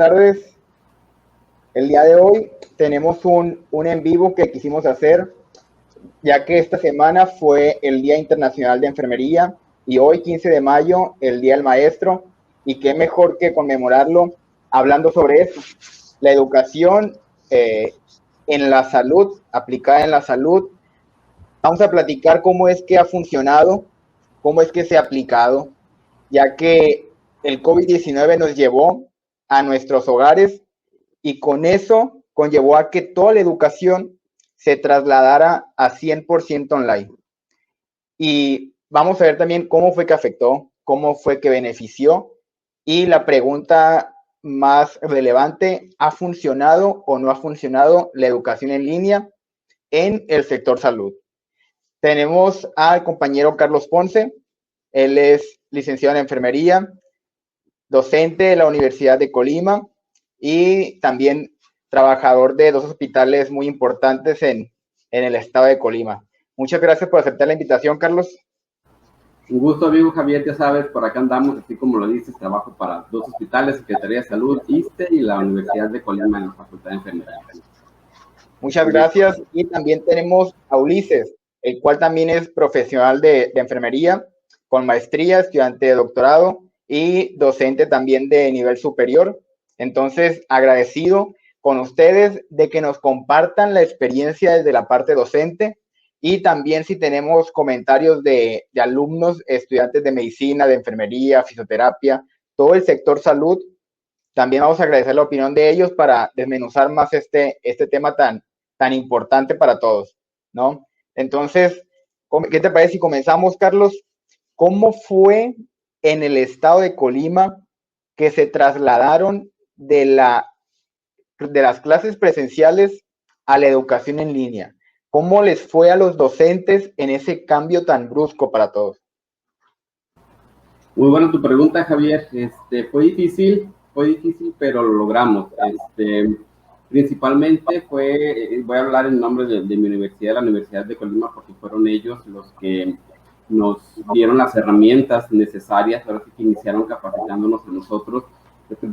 tardes. El día de hoy tenemos un en vivo que quisimos hacer, ya que esta semana fue el Día Internacional de Enfermería y hoy, 15 de mayo, el Día del Maestro. Y qué mejor que conmemorarlo hablando sobre eso, la educación en la salud, aplicada en la salud. Vamos a platicar cómo es que ha funcionado, cómo es que se ha aplicado, ya que el COVID-19 nos llevó a nuestros hogares y con eso conllevó a que toda la educación se trasladara a 100% online. Y vamos a ver también cómo fue que afectó, cómo fue que benefició y la pregunta más relevante, ¿ha funcionado o no ha funcionado la educación en línea en el sector salud? Tenemos al compañero Carlos Ponce, él es licenciado en enfermería, docente de la Universidad de Colima y también trabajador de dos hospitales muy importantes en el estado de Colima. Muchas gracias por aceptar la invitación, Carlos. Un gusto, amigo Javier, ya sabes, por acá andamos, así como lo dices, trabajo para dos hospitales, Secretaría de Salud, ISSSTE y la Universidad de Colima en la Facultad de Enfermería. Muchas gracias. Y también tenemos a Ulises, el cual también es profesional de enfermería, con maestría, estudiante de doctorado y docente también de nivel superior. Entonces, agradecido con ustedes de que nos compartan la experiencia desde la parte docente y también si tenemos comentarios de alumnos, estudiantes de medicina, de enfermería, fisioterapia, todo el sector salud. También vamos a agradecer la opinión de ellos para desmenuzar más este tema tan importante para todos, ¿no? Entonces, ¿qué te parece si comenzamos, Carlos? ¿Cómo fue en el estado de Colima que se trasladaron de las clases presenciales a la educación en línea? ¿Cómo les fue a los docentes en ese cambio tan brusco para todos? Muy buena tu pregunta, Javier. Fue difícil, pero lo logramos. Principalmente voy a hablar en nombre de mi universidad, la Universidad de Colima, porque fueron ellos los que nos dieron las herramientas necesarias, ahora sí que iniciaron capacitándonos a nosotros.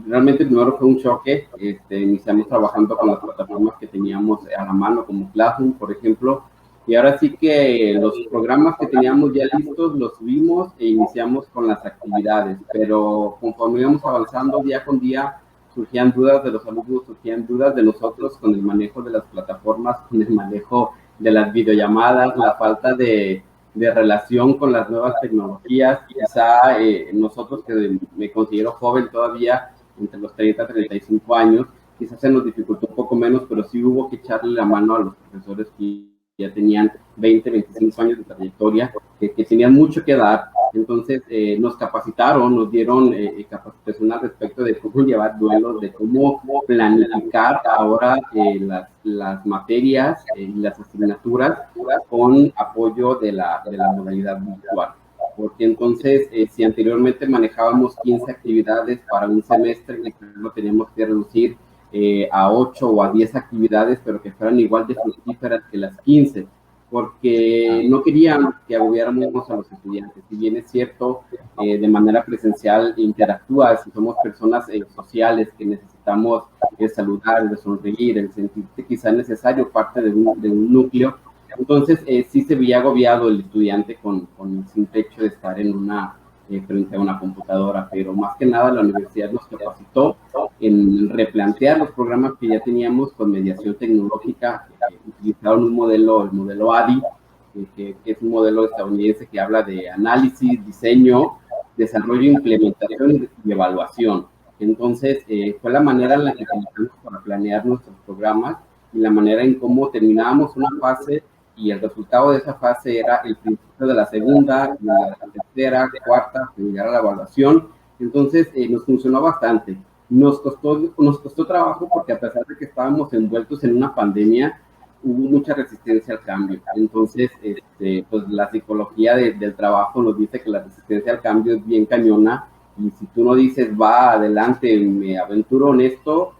Realmente primero fue un choque, iniciamos trabajando con las plataformas que teníamos a la mano, como Classroom, por ejemplo, y ahora sí que los programas que teníamos ya listos los subimos e iniciamos con las actividades, pero conforme íbamos avanzando día con día, surgían dudas de los alumnos, surgían dudas de nosotros con el manejo de las plataformas, con el manejo de las videollamadas, la falta de relación con las nuevas tecnologías. Quizá nosotros, que me considero joven todavía, entre los 30 y 35 años, quizás se nos dificultó un poco menos, pero sí hubo que echarle la mano a los profesores que ya tenían 20, 25 años de trayectoria, que tenían mucho que dar. Entonces nos capacitaron, nos dieron capacitación al respecto de cómo llevar duelos, de cómo planificar ahora las materias y las asignaturas con apoyo de la modalidad virtual. Porque entonces, si anteriormente manejábamos 15 actividades para un semestre, lo teníamos que reducir a 8 o a 10 actividades, pero que fueran igual de fructíferas que las 15, porque no querían que agobiáramos a los estudiantes. Si bien es cierto, de manera presencial interactúas, y somos personas sociales que necesitamos saludar, de sonreír, el sentirte quizá necesario, parte de un núcleo. Entonces, sí se veía agobiado el estudiante con el simple hecho de estar frente a una computadora, pero más que nada la universidad nos capacitó en replantear los programas que ya teníamos con mediación tecnológica. Utilizaron el modelo ADI, que es un modelo estadounidense que habla de análisis, diseño, desarrollo, implementación y evaluación. Entonces, fue la manera en la que utilizamos para planear nuestros programas y la manera en cómo terminábamos una fase y el resultado de esa fase era el principio de la segunda, la tercera, cuarta, llegar a la evaluación. Entonces, nos funcionó bastante. Nos costó trabajo porque a pesar de que estábamos envueltos en una pandemia, hubo mucha resistencia al cambio. Entonces, pues la psicología del trabajo nos dice que la resistencia al cambio es bien cañona, y si tú no dices, va adelante, me aventuro en esto,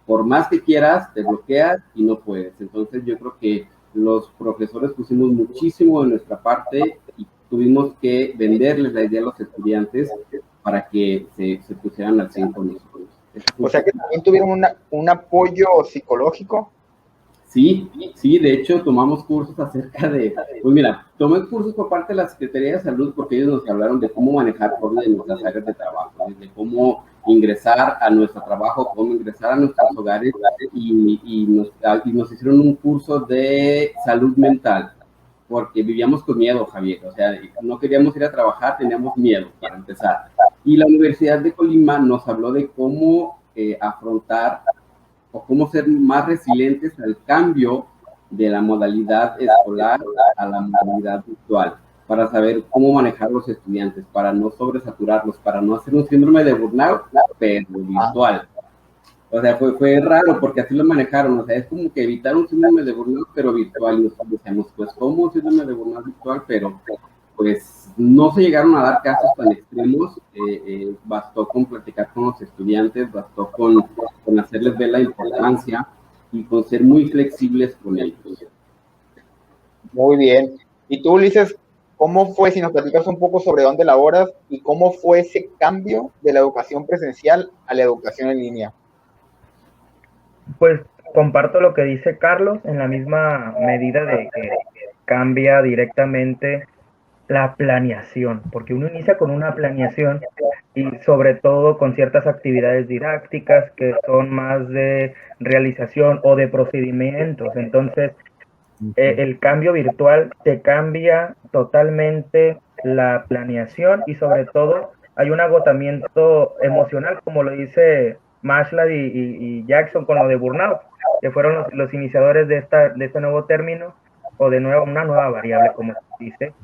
por más que quieras, te bloqueas y no puedes. Entonces, yo creo que los profesores pusimos muchísimo de nuestra parte y tuvimos que venderles la idea a los estudiantes para que se pusieran al 100 con nosotros. O sea que también tuvieron un apoyo psicológico. Sí, sí, de hecho tomamos cursos acerca de, pues mira, tomé cursos por parte de la Secretaría de Salud porque ellos nos hablaron de cómo manejar COVID en nuestras áreas de trabajo, de cómo ingresar a nuestro trabajo, cómo ingresar a nuestros hogares y nos hicieron un curso de salud mental porque vivíamos con miedo, Javier, o sea, no queríamos ir a trabajar, teníamos miedo para empezar. Y la Universidad de Colima nos habló de cómo afrontar o cómo ser más resilientes al cambio de la modalidad escolar a la modalidad virtual, para saber cómo manejar los estudiantes, para no sobresaturarlos, para no hacer un síndrome de burnout, pero virtual. O sea, fue raro porque así lo manejaron, o sea, es como que evitar un síndrome de burnout, pero virtual, y nosotros decíamos, pues, ¿cómo un síndrome de burnout virtual? Pero pues no se llegaron a dar casos tan extremos, bastó con platicar con los estudiantes, bastó con hacerles ver la importancia y con ser muy flexibles con ellos. Muy bien. Y tú, Ulises, ¿cómo fue, si nos platicas un poco sobre dónde laboras y cómo fue ese cambio de la educación presencial a la educación en línea? Pues comparto lo que dice Carlos en la misma medida de que cambia directamente la planeación, porque uno inicia con una planeación y sobre todo con ciertas actividades didácticas que son más de realización o de procedimientos. Entonces, el cambio virtual te cambia totalmente la planeación y sobre todo hay un agotamiento emocional, como lo dice Mashlad y Jackson con lo de burnout, que fueron los iniciadores de este nuevo término o de una nueva variable, como se dice.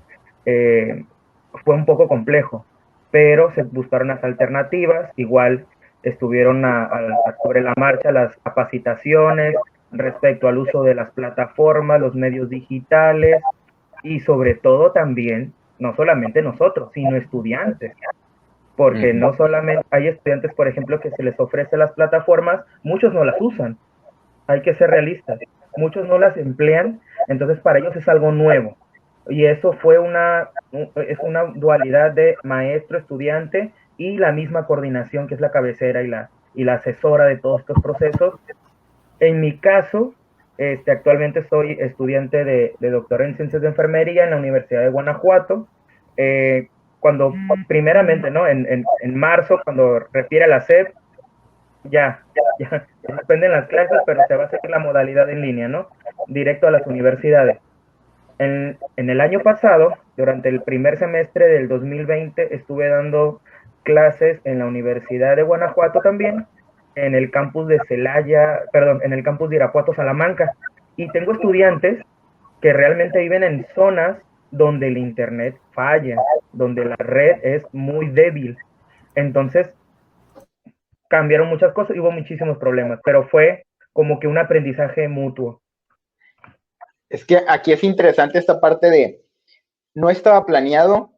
Fue un poco complejo, pero se buscaron las alternativas, igual estuvieron sobre la marcha las capacitaciones respecto al uso de las plataformas, los medios digitales y sobre todo también, no solamente nosotros, sino estudiantes, porque no solamente hay estudiantes, por ejemplo, que se les ofrece las plataformas, muchos no las usan, hay que ser realistas, muchos no las emplean, entonces para ellos es algo nuevo. Y eso es una dualidad de maestro-estudiante y la misma coordinación que es la cabecera y la asesora de todos estos procesos. En mi caso, actualmente soy estudiante de doctorado en ciencias de enfermería en la Universidad de Guanajuato. Cuando primeramente, ¿no? En marzo, cuando refiere a la SEP, ya se suspenden las clases, pero se va a seguir la modalidad en línea, ¿no? Directo a las universidades. En el año pasado, durante el primer semestre del 2020, estuve dando clases en la Universidad de Guanajuato también, en el campus de en el campus de Irapuato, Salamanca. Y tengo estudiantes que realmente viven en zonas donde el internet falla, donde la red es muy débil. Entonces, cambiaron muchas cosas y hubo muchísimos problemas, pero fue como que un aprendizaje mutuo. Es que aquí es interesante esta parte de no estaba planeado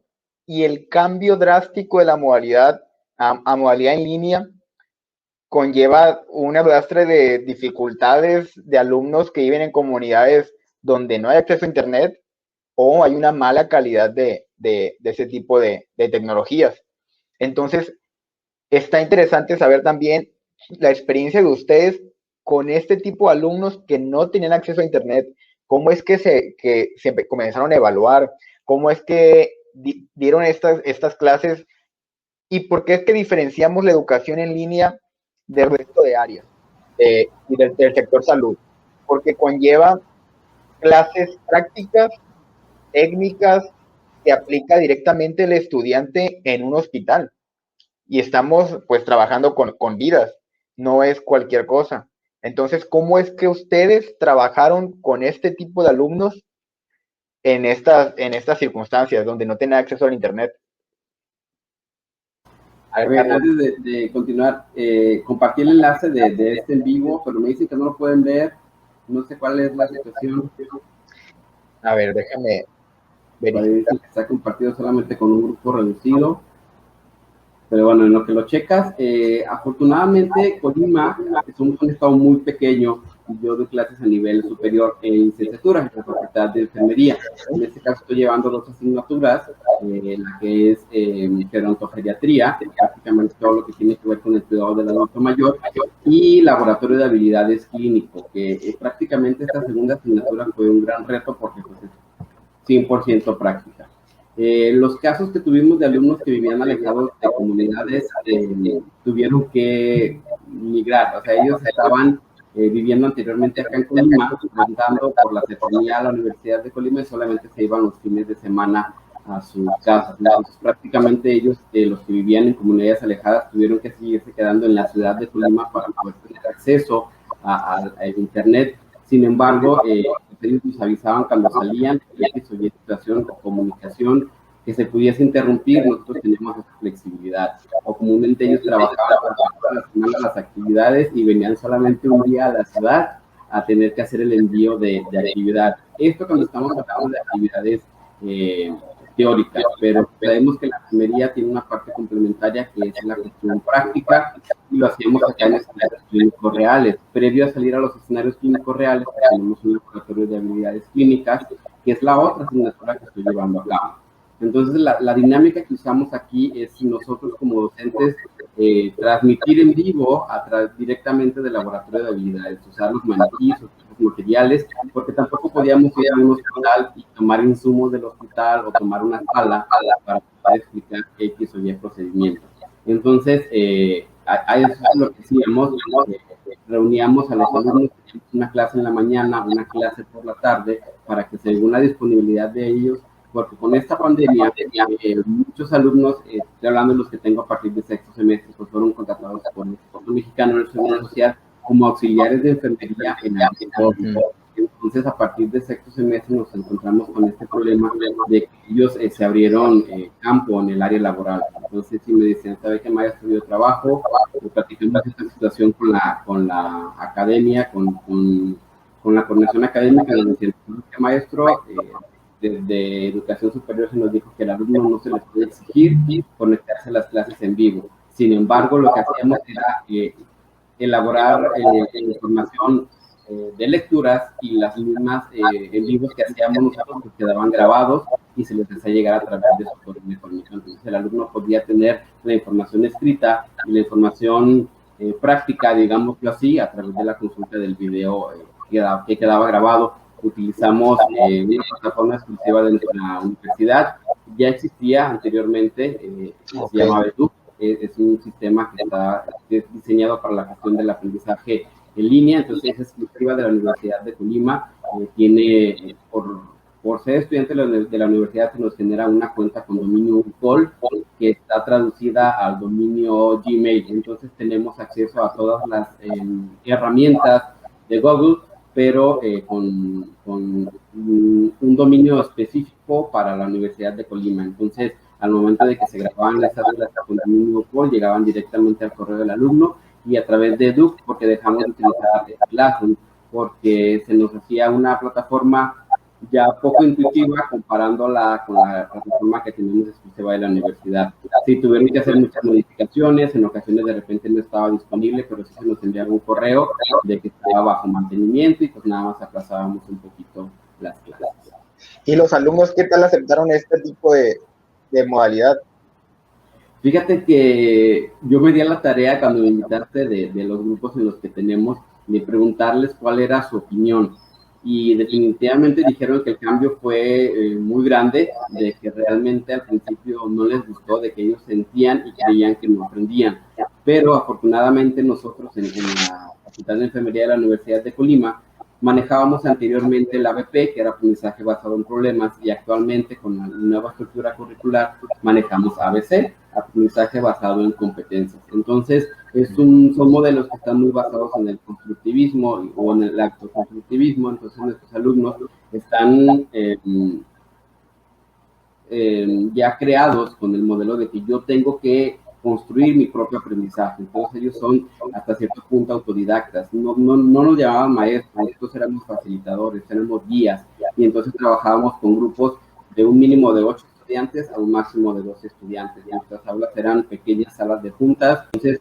y el cambio drástico de la modalidad a modalidad en línea conlleva una lastre de dificultades de alumnos que viven en comunidades donde no hay acceso a internet o hay una mala calidad de ese tipo de tecnologías. Entonces, está interesante saber también la experiencia de ustedes con este tipo de alumnos que no tenían acceso a internet. ¿Cómo es que se comenzaron a evaluar? ¿Cómo es que dieron estas clases? ¿Y por qué es que diferenciamos la educación en línea del resto de áreas y del sector salud? Porque conlleva clases prácticas, técnicas, que aplica directamente el estudiante en un hospital. Y estamos pues trabajando con vidas, no es cualquier cosa. Entonces, ¿cómo es que ustedes trabajaron con este tipo de alumnos en estas circunstancias donde no tienen acceso al internet? A ver, antes de continuar, compartí el enlace de este en vivo, pero me dicen que no lo pueden ver. No sé cuál es la situación. A ver, déjame verificar. Está compartido solamente con un grupo reducido. Pero bueno, en lo que lo checas, afortunadamente Colima, que somos un estado muy pequeño, yo doy clases a nivel superior en licenciatura en la Facultad de Enfermería. En este caso estoy llevando 2 asignaturas, la que es gerontogeriatría, prácticamente todo lo que tiene que ver con el cuidado del adulto mayor, y laboratorio de habilidades clínico, que prácticamente esta segunda asignatura fue un gran reto porque pues, es 100% práctica. Los casos que tuvimos de alumnos que vivían alejados de comunidades tuvieron que migrar, o sea, ellos estaban viviendo anteriormente acá en Colima, rentando por la cercanía a la Universidad de Colima y solamente se iban los fines de semana a sus casas. Entonces, prácticamente ellos, los que vivían en comunidades alejadas, tuvieron que seguirse quedando en la ciudad de Colima para poder tener acceso al internet. Sin embargo, ellos nos avisaban cuando salían, que su situación o comunicación que se pudiese interrumpir, nosotros teníamos esa flexibilidad. O comúnmente ellos trabajaban para la semana las actividades y venían solamente un día a la ciudad a tener que hacer el envío de actividad. Esto cuando estamos hablando de actividades teóricas, pero sabemos que la enfermería tiene una parte complementaria que es la cuestión práctica y lo hacíamos acá en escenarios clínicos reales. Previo a salir a los escenarios clínicos reales, tenemos un laboratorio de habilidades clínicas, que es la otra asignatura que estoy llevando a cabo. Entonces, la dinámica que usamos aquí es nosotros como docentes transmitir en vivo directamente del laboratorio de habilidades, usar los maniquíes, los materiales, porque tampoco podíamos ir a un hospital y tomar insumos del hospital o tomar una sala para poder explicar X o Y procedimientos. Entonces, a eso es lo que hacíamos, reuníamos a los alumnos, una clase en la mañana, una clase por la tarde, para que según la disponibilidad de ellos, porque con esta pandemia, muchos alumnos, estoy hablando de los que tengo a partir de sexto semestre, pues fueron contratados por el Instituto Mexicano del Seguro Social como auxiliares de enfermería en el sector. Entonces, a partir de sexto semestre nos encontramos con este problema de que ellos se abrieron campo en el área laboral. Entonces, si me decían, ¿sabe qué, maestro? Yo trabajo, platicamos esta situación con la academia, con la coordinación académica, donde decían, ¿qué, maestro? Desde educación superior se nos dijo que al alumno no se les puede exigir conectarse a las clases en vivo. Sin embargo, lo que hacíamos era elaborar información de lecturas y las mismas en vivos que hacíamos nosotros pues quedaban grabados y se les hacía llegar a través de su correo electrónico. Entonces el alumno podía tener la información escrita y la información práctica, digámoslo así, a través de la consulta del video que quedaba grabado. Utilizamos una plataforma exclusiva de nuestra universidad. Ya existía anteriormente, se llama Eduk. Es un sistema que está diseñado para la gestión del aprendizaje en línea, entonces es exclusiva de la Universidad de Colima. Tiene, por ser estudiante de la universidad, se nos genera una cuenta con dominio UCOL, que está traducida al dominio Gmail. Entonces tenemos acceso a todas las herramientas de Google, pero con un dominio específico para la Universidad de Colima. Entonces, al momento de que se grababan las aulas con dominio UCOL, llegaban directamente al correo del alumno y a través de Eduk, porque dejamos de utilizar Classroom, porque se nos hacía una plataforma ya poco intuitiva comparándola con la plataforma que tenemos exclusiva de la universidad. Sí, tuvieron que hacer muchas modificaciones, en ocasiones de repente no estaba disponible, pero sí se nos enviaba un correo de que estaba bajo mantenimiento y pues nada más aplazábamos un poquito las clases. ¿Y los alumnos qué tal aceptaron este tipo de modalidad? Fíjate que yo me di a la tarea cuando me invitaste de los grupos en los que tenemos, de preguntarles cuál era su opinión. Y definitivamente dijeron que el cambio fue muy grande, de que realmente al principio no les gustó, de que ellos sentían y creían que no aprendían. Pero afortunadamente nosotros en la Facultad de Enfermería de la Universidad de Colima manejábamos anteriormente el ABP, que era aprendizaje basado en problemas, y actualmente con la nueva estructura curricular manejamos ABC, aprendizaje basado en competencias. Entonces, son modelos que están muy basados en el constructivismo o en el autoconstructivismo. Entonces, nuestros alumnos están ya creados con el modelo de que yo tengo que construir mi propio aprendizaje. Entonces ellos son hasta cierto punto autodidactas. No nos llamaban maestros, nosotros éramos facilitadores, éramos guías, y entonces trabajábamos con grupos de un mínimo de 8 estudiantes a un máximo de 12 estudiantes. Y nuestras aulas eran pequeñas salas de juntas. Entonces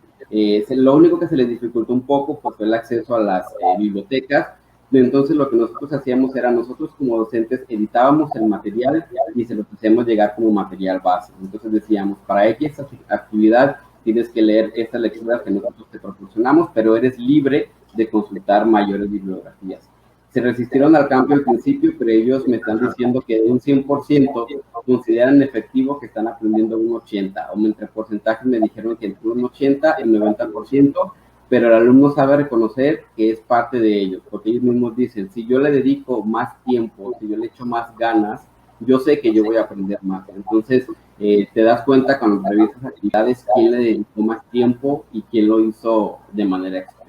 Lo único que se les dificultó un poco pues, fue el acceso a las bibliotecas. Entonces lo que nosotros hacíamos era, nosotros como docentes editábamos el material y se los hacíamos llegar como material base. Entonces decíamos, para X actividad tienes que leer estas lecturas que nosotros te proporcionamos, pero eres libre de consultar mayores bibliografías. Se resistieron al cambio al principio, pero ellos me están diciendo que de un 100% consideran efectivo que están aprendiendo un 80%, o entre porcentajes me dijeron que entre un 80 y un 90%, pero el alumno sabe reconocer que es parte de ellos, porque ellos mismos dicen, si yo le dedico más tiempo, si yo le echo más ganas, yo sé que yo voy a aprender más. Entonces, te das cuenta cuando revisas actividades quién le dedicó más tiempo y quién lo hizo de manera expresa.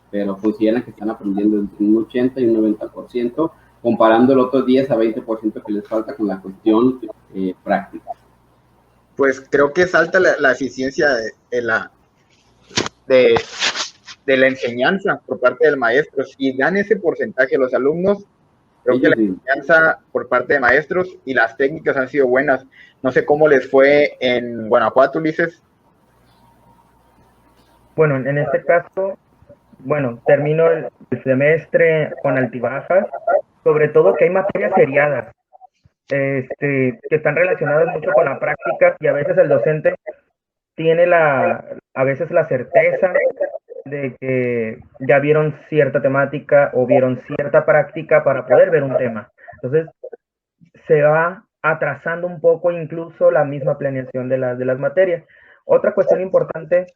Pero consideran que están aprendiendo entre un 80 y un 90%, comparando el otro 10 a 20% que les falta con la cuestión práctica. Pues creo que es alta la eficiencia de la enseñanza por parte del maestro. Si dan ese porcentaje a los alumnos, creo que la enseñanza por parte de maestros y las técnicas han sido buenas. No sé cómo les fue en Guanajuato, Ulises. Bueno, en este caso, bueno, termino el semestre con altibajas, sobre todo que hay materias seriadas, que están relacionadas mucho con la práctica y a veces el docente tiene a veces la certeza de que ya vieron cierta temática o vieron cierta práctica para poder ver un tema. Entonces, se va atrasando un poco incluso la misma planeación de las materias. Otra cuestión importante,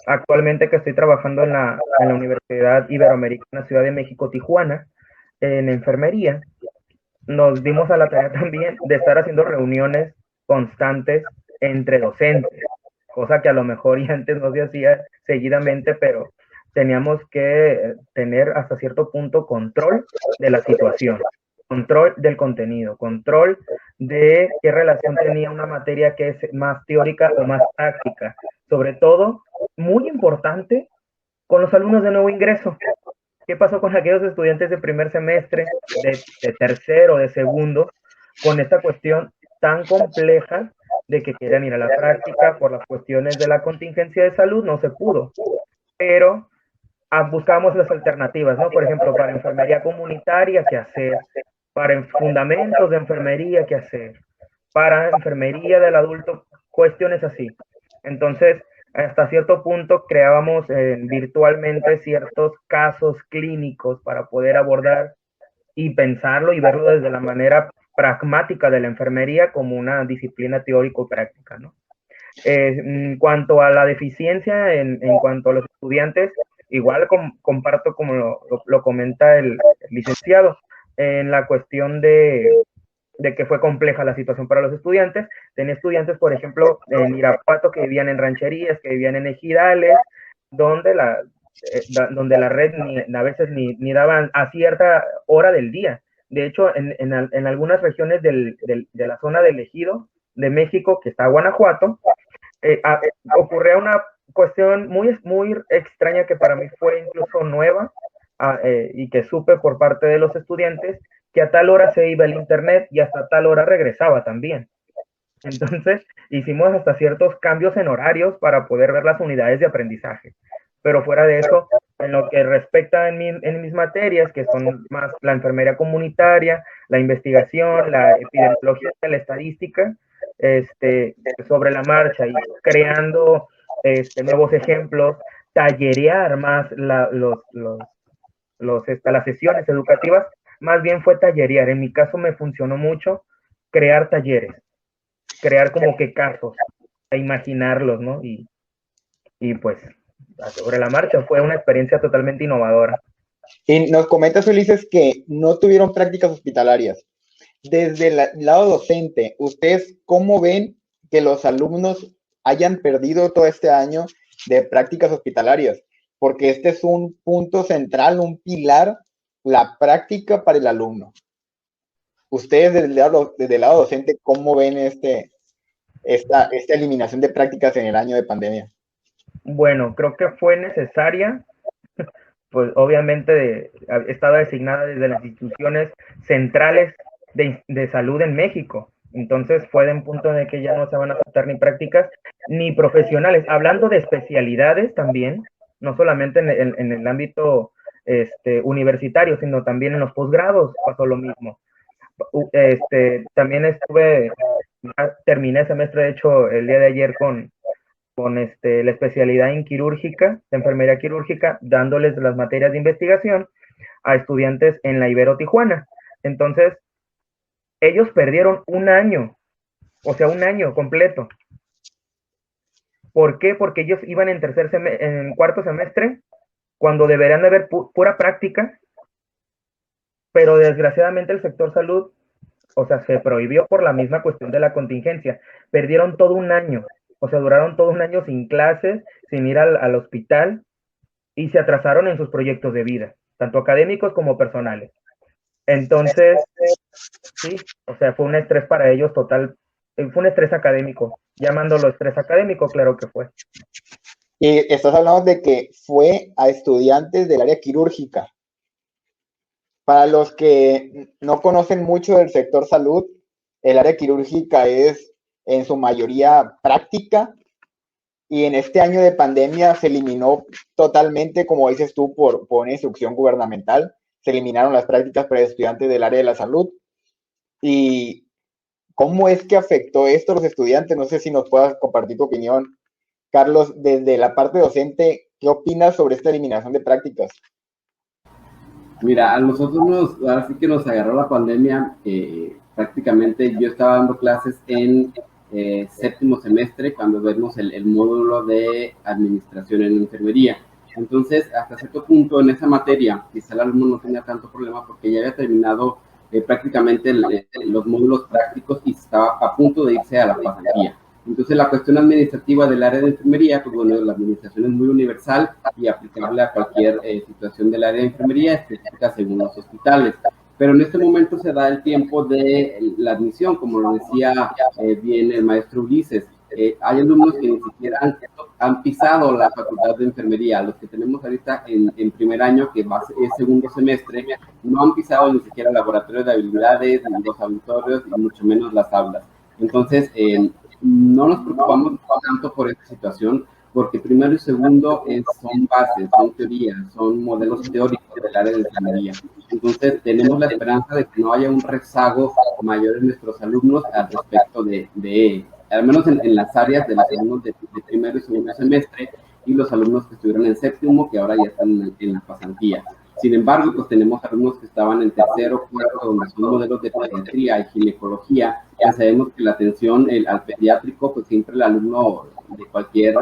actualmente que estoy trabajando en la Universidad Iberoamericana Ciudad de México, Tijuana, en enfermería, nos dimos a la tarea también de estar haciendo reuniones constantes entre docentes, cosa que a lo mejor ya antes no se hacía seguidamente, pero teníamos que tener hasta cierto punto control de la situación, control del contenido, control de qué relación tenía una materia que es más teórica o más práctica. Sobre todo, muy importante, con los alumnos de nuevo ingreso. ¿Qué pasó con aquellos estudiantes de primer semestre, de tercero, de segundo, con esta cuestión tan compleja de que querían ir a la práctica por las cuestiones de la contingencia de salud? No se pudo, pero buscábamos las alternativas, ¿no? Por ejemplo, para enfermería comunitaria, ¿qué hacer? Para fundamentos de enfermería, ¿qué hacer? Para enfermería del adulto, cuestiones así. Entonces, hasta cierto punto creábamos virtualmente ciertos casos clínicos para poder abordar y pensarlo y verlo desde la manera pragmática de la enfermería como una disciplina teórico-práctica, ¿no? En cuanto a la deficiencia, en cuanto a los estudiantes, igual comparto como lo comenta el licenciado, en la cuestión de que fue compleja la situación para los estudiantes. Tenía estudiantes, por ejemplo, en Irapuato que vivían en rancherías, que vivían en ejidales, donde la red a veces ni daban a cierta hora del día. De hecho, en algunas regiones de la zona del ejido de México, que está Guanajuato, ocurría una cuestión muy extraña que para mí fue incluso nueva, y que supe por parte de los estudiantes, que a tal hora se iba el internet y hasta tal hora regresaba también. Entonces, hicimos hasta ciertos cambios en horarios para poder ver las unidades de aprendizaje. Pero fuera de eso, en lo que respecta en mis materias, que son más la enfermería comunitaria, la investigación, la epidemiología, la estadística, sobre la marcha y creando nuevos ejemplos, tallerear más las sesiones educativas, más bien fue tallerear. En mi caso me funcionó mucho crear talleres, crear como que casos, a imaginarlos, ¿no? Y pues sobre la marcha fue una experiencia totalmente innovadora. Y nos comentas, Ulises, que no tuvieron prácticas hospitalarias. Desde el lado docente, ¿ustedes cómo ven que los alumnos hayan perdido todo este año de prácticas hospitalarias? Porque este es un punto central, un pilar, la práctica para el alumno. Ustedes desde el lado docente, ¿cómo ven esta eliminación de prácticas en el año de pandemia? Bueno, creo que fue necesaria, pues obviamente estaba designada desde las instituciones centrales de salud en México, Entonces fue en punto de que ya no se van a aceptar ni prácticas ni profesionales. Hablando de especialidades también, no solamente en el ámbito universitario, sino también en los posgrados pasó lo mismo. También terminé el semestre, de hecho, el día de ayer con la especialidad en quirúrgica, de enfermería quirúrgica, dándoles las materias de investigación a estudiantes en la Ibero Tijuana. Entonces, ellos perdieron un año, o sea, un año completo. ¿Por qué? Porque ellos iban en cuarto semestre, cuando deberían de haber pura práctica, pero desgraciadamente el sector salud, o sea, se prohibió por la misma cuestión de la contingencia. Perdieron todo un año, o sea, duraron todo un año sin clases, sin ir al hospital, y se atrasaron en sus proyectos de vida, tanto académicos como personales. Entonces, sí, o sea, fue un estrés para ellos total, fue un estrés académico, llamándolo estrés académico, claro que fue. Y estás hablando de que fue a estudiantes del área quirúrgica. Para los que no conocen mucho del sector salud, el área quirúrgica es en su mayoría práctica, y en este año de pandemia se eliminó totalmente, como dices tú, por una instrucción gubernamental. Se eliminaron las prácticas para estudiantes del área de la salud. ¿Y cómo es que afectó esto a los estudiantes? No sé si nos puedas compartir tu opinión, Carlos, desde la parte docente. ¿Qué opinas sobre esta eliminación de prácticas? Mira, a nosotros ahora sí que nos agarró la pandemia. Prácticamente yo estaba dando clases en séptimo semestre cuando vemos el módulo de administración en enfermería. Entonces, hasta cierto punto en esa materia, quizá el alumno no tenía tanto problema porque ya había terminado prácticamente los módulos prácticos y estaba a punto de irse a la pasantía. Entonces, la cuestión administrativa del área de enfermería, pues bueno, la administración es muy universal y aplicable a cualquier situación del área de enfermería, específica según los hospitales. Pero en este momento se da el tiempo de la admisión, como lo decía bien el maestro Ulises. Hay alumnos que ni siquiera han pisado la facultad de enfermería. Los que tenemos ahorita en primer año, que es segundo semestre, no han pisado ni siquiera el laboratorio de habilidades, ni los auditorios, y mucho menos las aulas. Entonces, no nos preocupamos tanto por esta situación, porque primero y segundo son bases, son teorías, son modelos teóricos del área de enfermería. Entonces, tenemos la esperanza de que no haya un rezago mayor en nuestros alumnos al respecto de al menos en las áreas de los alumnos de primero y segundo semestre y los alumnos que estuvieron en séptimo, que ahora ya están en la pasantía. Sin embargo, pues tenemos alumnos que estaban en tercero, cuarto, donde son modelos de pediatría y ginecología. Ya sabemos que la atención al pediátrico, pues siempre el alumno de cualquier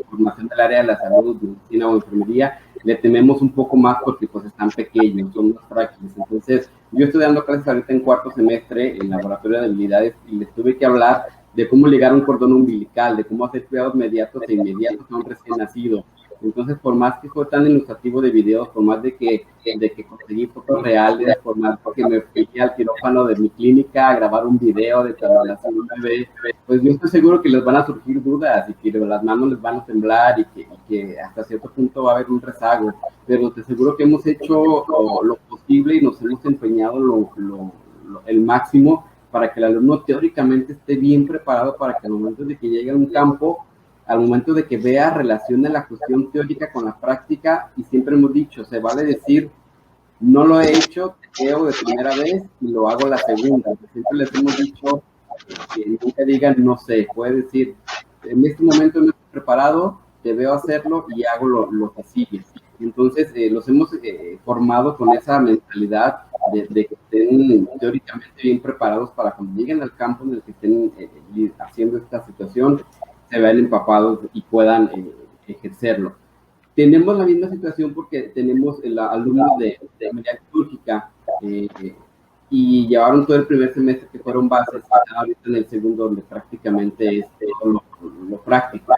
formación del área de la salud, medicina o enfermería, le tememos un poco más porque pues están pequeños, son más frágiles. Entonces, yo estoy dando clases ahorita en cuarto semestre en laboratorio de habilidades y les tuve que hablar de cómo ligar un cordón umbilical, de cómo hacer cuidados mediatos e inmediatos a un recién nacido. Entonces, por más que fue tan ilustrativo de videos, por más de que conseguí fotos reales, por más que me fui al quirófano de mi clínica a grabar un video de cuando nací un bebé, pues yo estoy seguro que les van a surgir dudas y que las manos les van a temblar y que hasta cierto punto va a haber un rezago. Pero te aseguro que hemos hecho lo posible y nos hemos empeñado el máximo para que el alumno teóricamente esté bien preparado para que al momento de que llegue a un campo, al momento de que vea, relacione la cuestión teórica con la práctica. Y siempre hemos dicho, se vale decir, no lo he hecho, creo de primera vez y lo hago la segunda. Siempre les hemos dicho que nunca digan, no sé, puede decir, en este momento no estoy preparado, te veo hacerlo y hago lo que sigue. Entonces, los hemos formado con esa mentalidad de que estén teóricamente bien preparados para cuando lleguen al campo en el que estén haciendo esta situación, se vean empapados y puedan ejercerlo. Tenemos la misma situación porque tenemos alumnos de enfermería quirúrgica y llevaron todo el primer semestre que fueron bases, ahorita en el segundo donde prácticamente es todo lo práctico.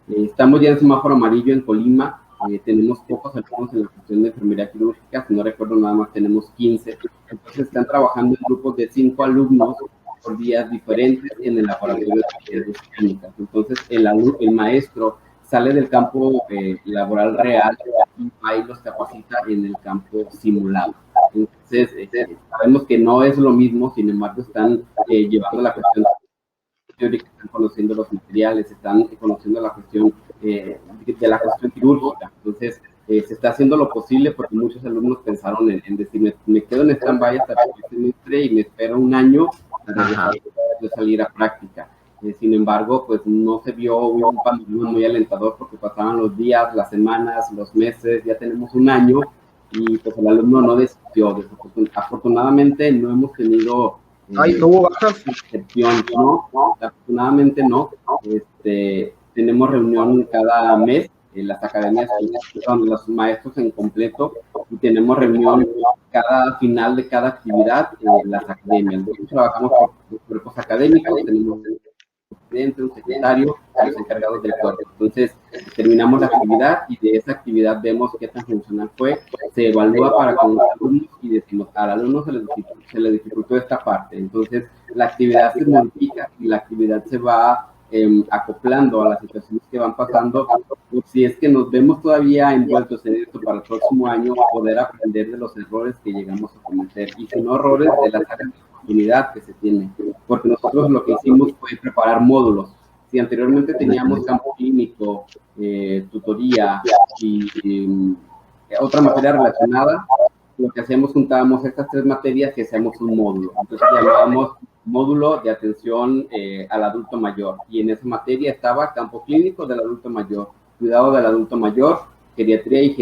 Estamos ya en semáforo amarillo en Colima. Tenemos pocos alumnos en la cuestión de enfermería quirúrgica, si no recuerdo nada más tenemos 15, entonces están trabajando en grupos de 5 alumnos por días diferentes en el laboratorio de actividades clínicas. Entonces el maestro sale del campo laboral real y va y los capacita en el campo simulado. Entonces, sabemos que no es lo mismo, sin embargo, están llevando la cuestión teórica, están conociendo los materiales, están conociendo la cuestión de la cuestión quirúrgica. Entonces, se está haciendo lo posible porque muchos alumnos pensaron en decir, me quedo en stand-by hasta el semestre y me espero un año para salir a práctica. Sin embargo, pues no se vio un panorama muy alentador porque pasaban los días, las semanas, los meses, ya tenemos un año y pues el alumno no desistió. Afortunadamente no hemos tenido ¿No hubo bajas? excepción, ¿no? Afortunadamente no. Tenemos reunión cada mes en las academias, son los maestros en completo, y tenemos reunión cada final de cada actividad en las academias. Nosotros trabajamos por grupos académicos, tenemos un presidente, un secretario, los encargados del cuerpo. Entonces, terminamos la actividad y de esa actividad vemos qué tan funcional fue, se evalúa para con los alumnos y decimos, al alumno se le dificultó esta parte. Entonces, la actividad se modifica y la actividad se va acoplando a las situaciones que van pasando. Si es que nos vemos todavía envueltos en esto para el próximo año, poder aprender de los errores que llegamos a cometer y si no errores de las áreas de oportunidad que se tienen, porque nosotros lo que hicimos fue preparar módulos. Si anteriormente teníamos campo clínico, tutoría y otra materia relacionada, lo que hacíamos, juntábamos estas tres materias y hacíamos un módulo. Entonces llamábamos módulo de atención al adulto mayor, y en esa materia estaba campo clínico del adulto mayor, cuidado del adulto mayor, geriatría y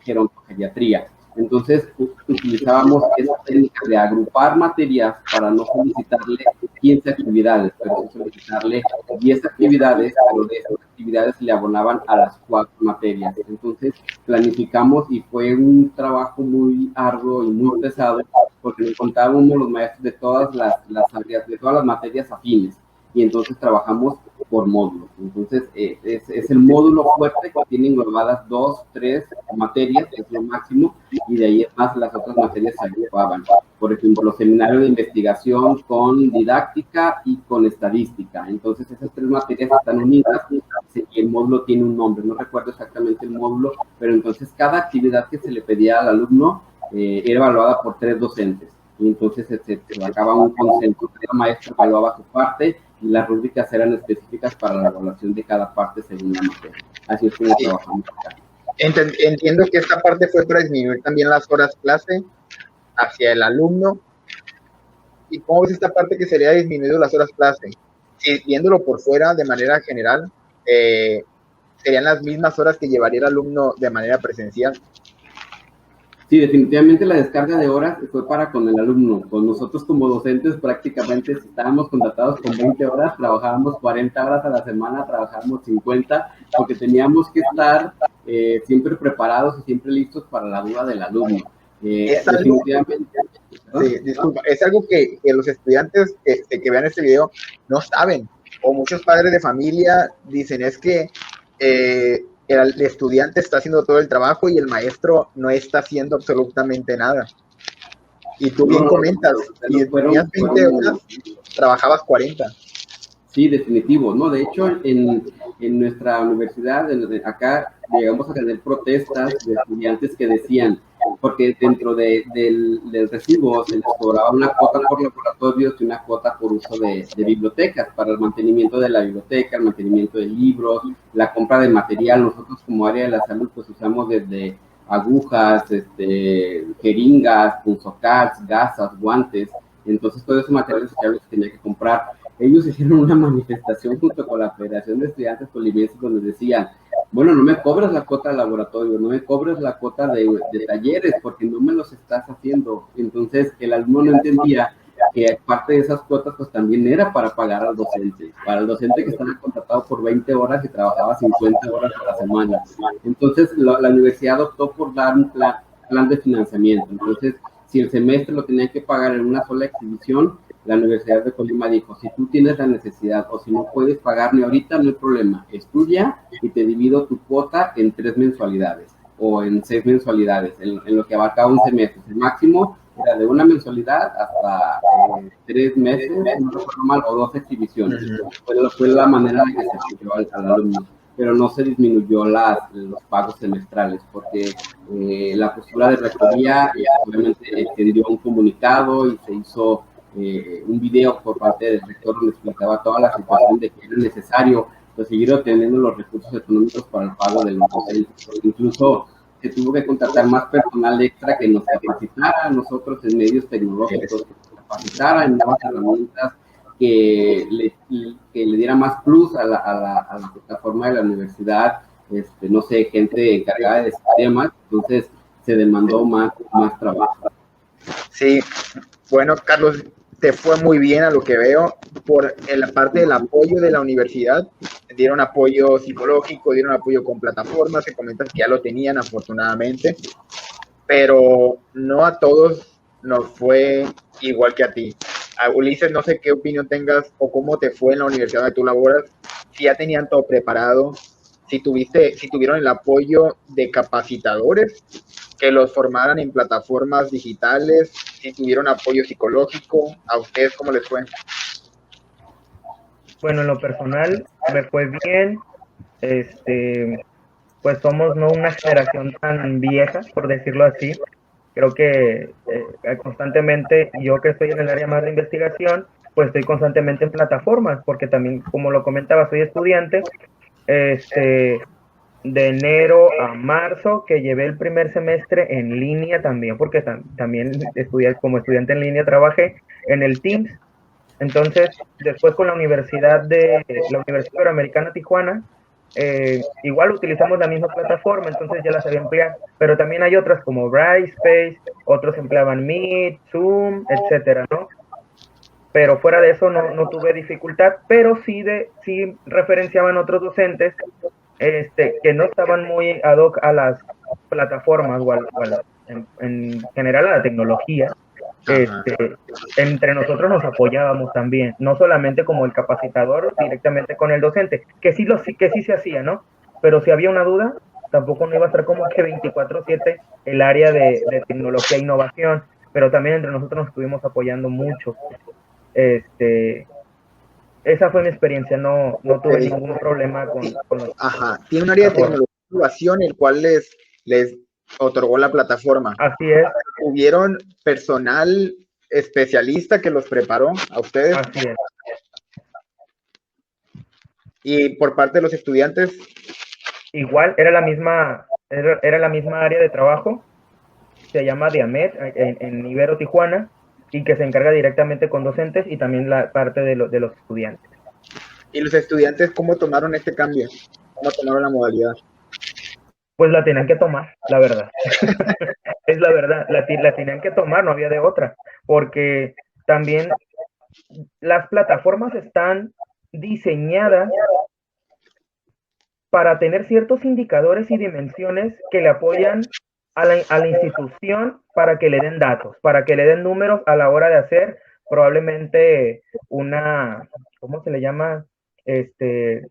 gerontogeriatría. Entonces utilizábamos esa técnica de agrupar materias para no solicitarle 15 actividades, pero solicitarle 10 actividades, pero de esas actividades le abonaban a las 4 materias. Entonces planificamos y fue un trabajo muy arduo y muy pesado porque nos contábamos los maestros de todas las áreas, de todas las materias afines, y entonces trabajamos por módulos. Entonces es el módulo fuerte que tiene englobadas 2, 3 materias, que es lo máximo, y de ahí es más las otras materias se agrupaban. Por ejemplo, los seminarios de investigación con didáctica y con estadística. Entonces esas 3 materias están unidas y el módulo tiene un nombre, no recuerdo exactamente el módulo, pero entonces cada actividad que se le pedía al alumno era evaluada por 3 docentes, y entonces se sacaba un consenso. Cada maestro evaluaba su parte y las rúbricas eran específicas para la evaluación de cada parte según la materia. Así es como trabajamos acá. Entiendo que esta parte fue para disminuir también las horas clase hacia el alumno. ¿Y cómo ves esta parte que sería disminuido las horas clase? Si viéndolo por fuera de manera general, serían las mismas horas que llevaría el alumno de manera presencial. Sí, definitivamente la descarga de horas fue para con el alumno. Con nosotros como docentes prácticamente si estábamos contratados con 20 horas, trabajábamos 40 horas a la semana, trabajábamos 50, porque teníamos que estar siempre preparados y siempre listos para la duda del alumno. Definitivamente. Sí, disculpa, es algo que los estudiantes que vean este video no saben, o muchos padres de familia dicen, es que el estudiante está haciendo todo el trabajo y el maestro no está haciendo absolutamente nada. Y tú bien comentas, y tenías 20 horas, trabajabas 40. Sí, definitivo, ¿no? De hecho, en nuestra universidad, acá, llegamos a tener protestas de estudiantes que decían, porque dentro del recibo se les cobraba una cuota por laboratorios y una cuota por uso de bibliotecas, para el mantenimiento de la biblioteca, el mantenimiento de libros, la compra de material. Nosotros como área de la salud pues usamos desde agujas, jeringas, punzocats, gasas, guantes. Entonces todos esos materiales sociales se tenía que comprar. Ellos hicieron una manifestación junto con la Federación de Estudiantes Tolimenses donde decían, bueno, no me cobras la cuota de laboratorio, no me cobras la cuota de talleres, porque no me los estás haciendo. Entonces, el alumno no entendía que parte de esas cuotas pues también era para pagar al docente, para el docente que estaba contratado por 20 horas y trabajaba 50 horas a la semana. Entonces, la universidad optó por dar un plan de financiamiento. Entonces, si el semestre lo tenían que pagar en una sola exhibición, la Universidad de Colima dijo, si tú tienes la necesidad o si no puedes pagar ni ahorita, no hay problema, estudia y te divido tu cuota en 3 mensualidades o en 6 mensualidades, en lo que abarcaba un semestre. El máximo era de una mensualidad hasta 3 meses, no recuerdo mal, o 2 exhibiciones. Fue la manera de que se explicó al alumno. pero no se disminuyó los pagos semestrales, porque la postura de rectoría obviamente extendió un comunicado y se hizo un video por parte del rector donde explicaba toda la situación de que era necesario pues, seguir obteniendo los recursos económicos para el pago de los docentes. Incluso se tuvo que contratar más personal extra que nos capacitara a nosotros en medios tecnológicos, que nos capacitara en nuevas herramientas, que le diera más plus a la plataforma de la universidad, no sé, gente encargada de sistemas, entonces se demandó más trabajo. Sí, bueno, Carlos, te fue muy bien a lo que veo por la parte del apoyo de la universidad. Dieron apoyo psicológico, dieron apoyo con plataformas, que comentas que ya lo tenían afortunadamente, pero no a todos nos fue igual que a ti. Ulises, no sé qué opinión tengas o cómo te fue en la universidad donde tú laboras, si ya tenían todo preparado, si tuvieron el apoyo de capacitadores que los formaran en plataformas digitales, si tuvieron apoyo psicológico, ¿a ustedes cómo les fue? Bueno, en lo personal me fue bien, pues somos no una generación tan vieja, por decirlo así. Creo que constantemente, yo que estoy en el área más de investigación, pues estoy constantemente en plataformas, porque también, como lo comentaba, soy estudiante, de enero a marzo, que llevé el primer semestre en línea también, porque también estudié como estudiante en línea, trabajé en el Teams. Entonces, después con la Universidad Iberoamericana Tijuana, igual utilizamos la misma plataforma, entonces ya la sabía emplear, pero también hay otras como Brightspace, otros empleaban Meet, Zoom, etcétera, ¿no? Pero fuera de eso no tuve dificultad, pero sí referenciaban otros docentes que no estaban muy ad hoc a las plataformas en general a la tecnología. Entre nosotros nos apoyábamos también, no solamente como el capacitador directamente con el docente, que sí se hacía, ¿no? Pero si había una duda, tampoco no iba a estar como que 24/7 el área de tecnología e innovación, pero también entre nosotros nos estuvimos apoyando mucho. Esa fue mi experiencia, no tuve ningún problema con los... Ajá, tiene un área de tecnología e innovación el cual les otorgó la plataforma. Así es. ¿Tuvieron personal especialista que los preparó a ustedes? Así es. Y por parte de los estudiantes, igual era la misma área de trabajo, se llama Diamet en Ibero Tijuana, y que se encarga directamente con docentes y también la parte de los estudiantes. ¿y los estudiantes cómo tomaron este cambio? ¿Cómo tomaron la modalidad? Pues la tenían que tomar, la verdad. Es la verdad, la tenían que tomar, no había de otra, porque también las plataformas están diseñadas para tener ciertos indicadores y dimensiones que le apoyan a la institución para que le den datos, para que le den números a la hora de hacer probablemente ¿cómo se le llama?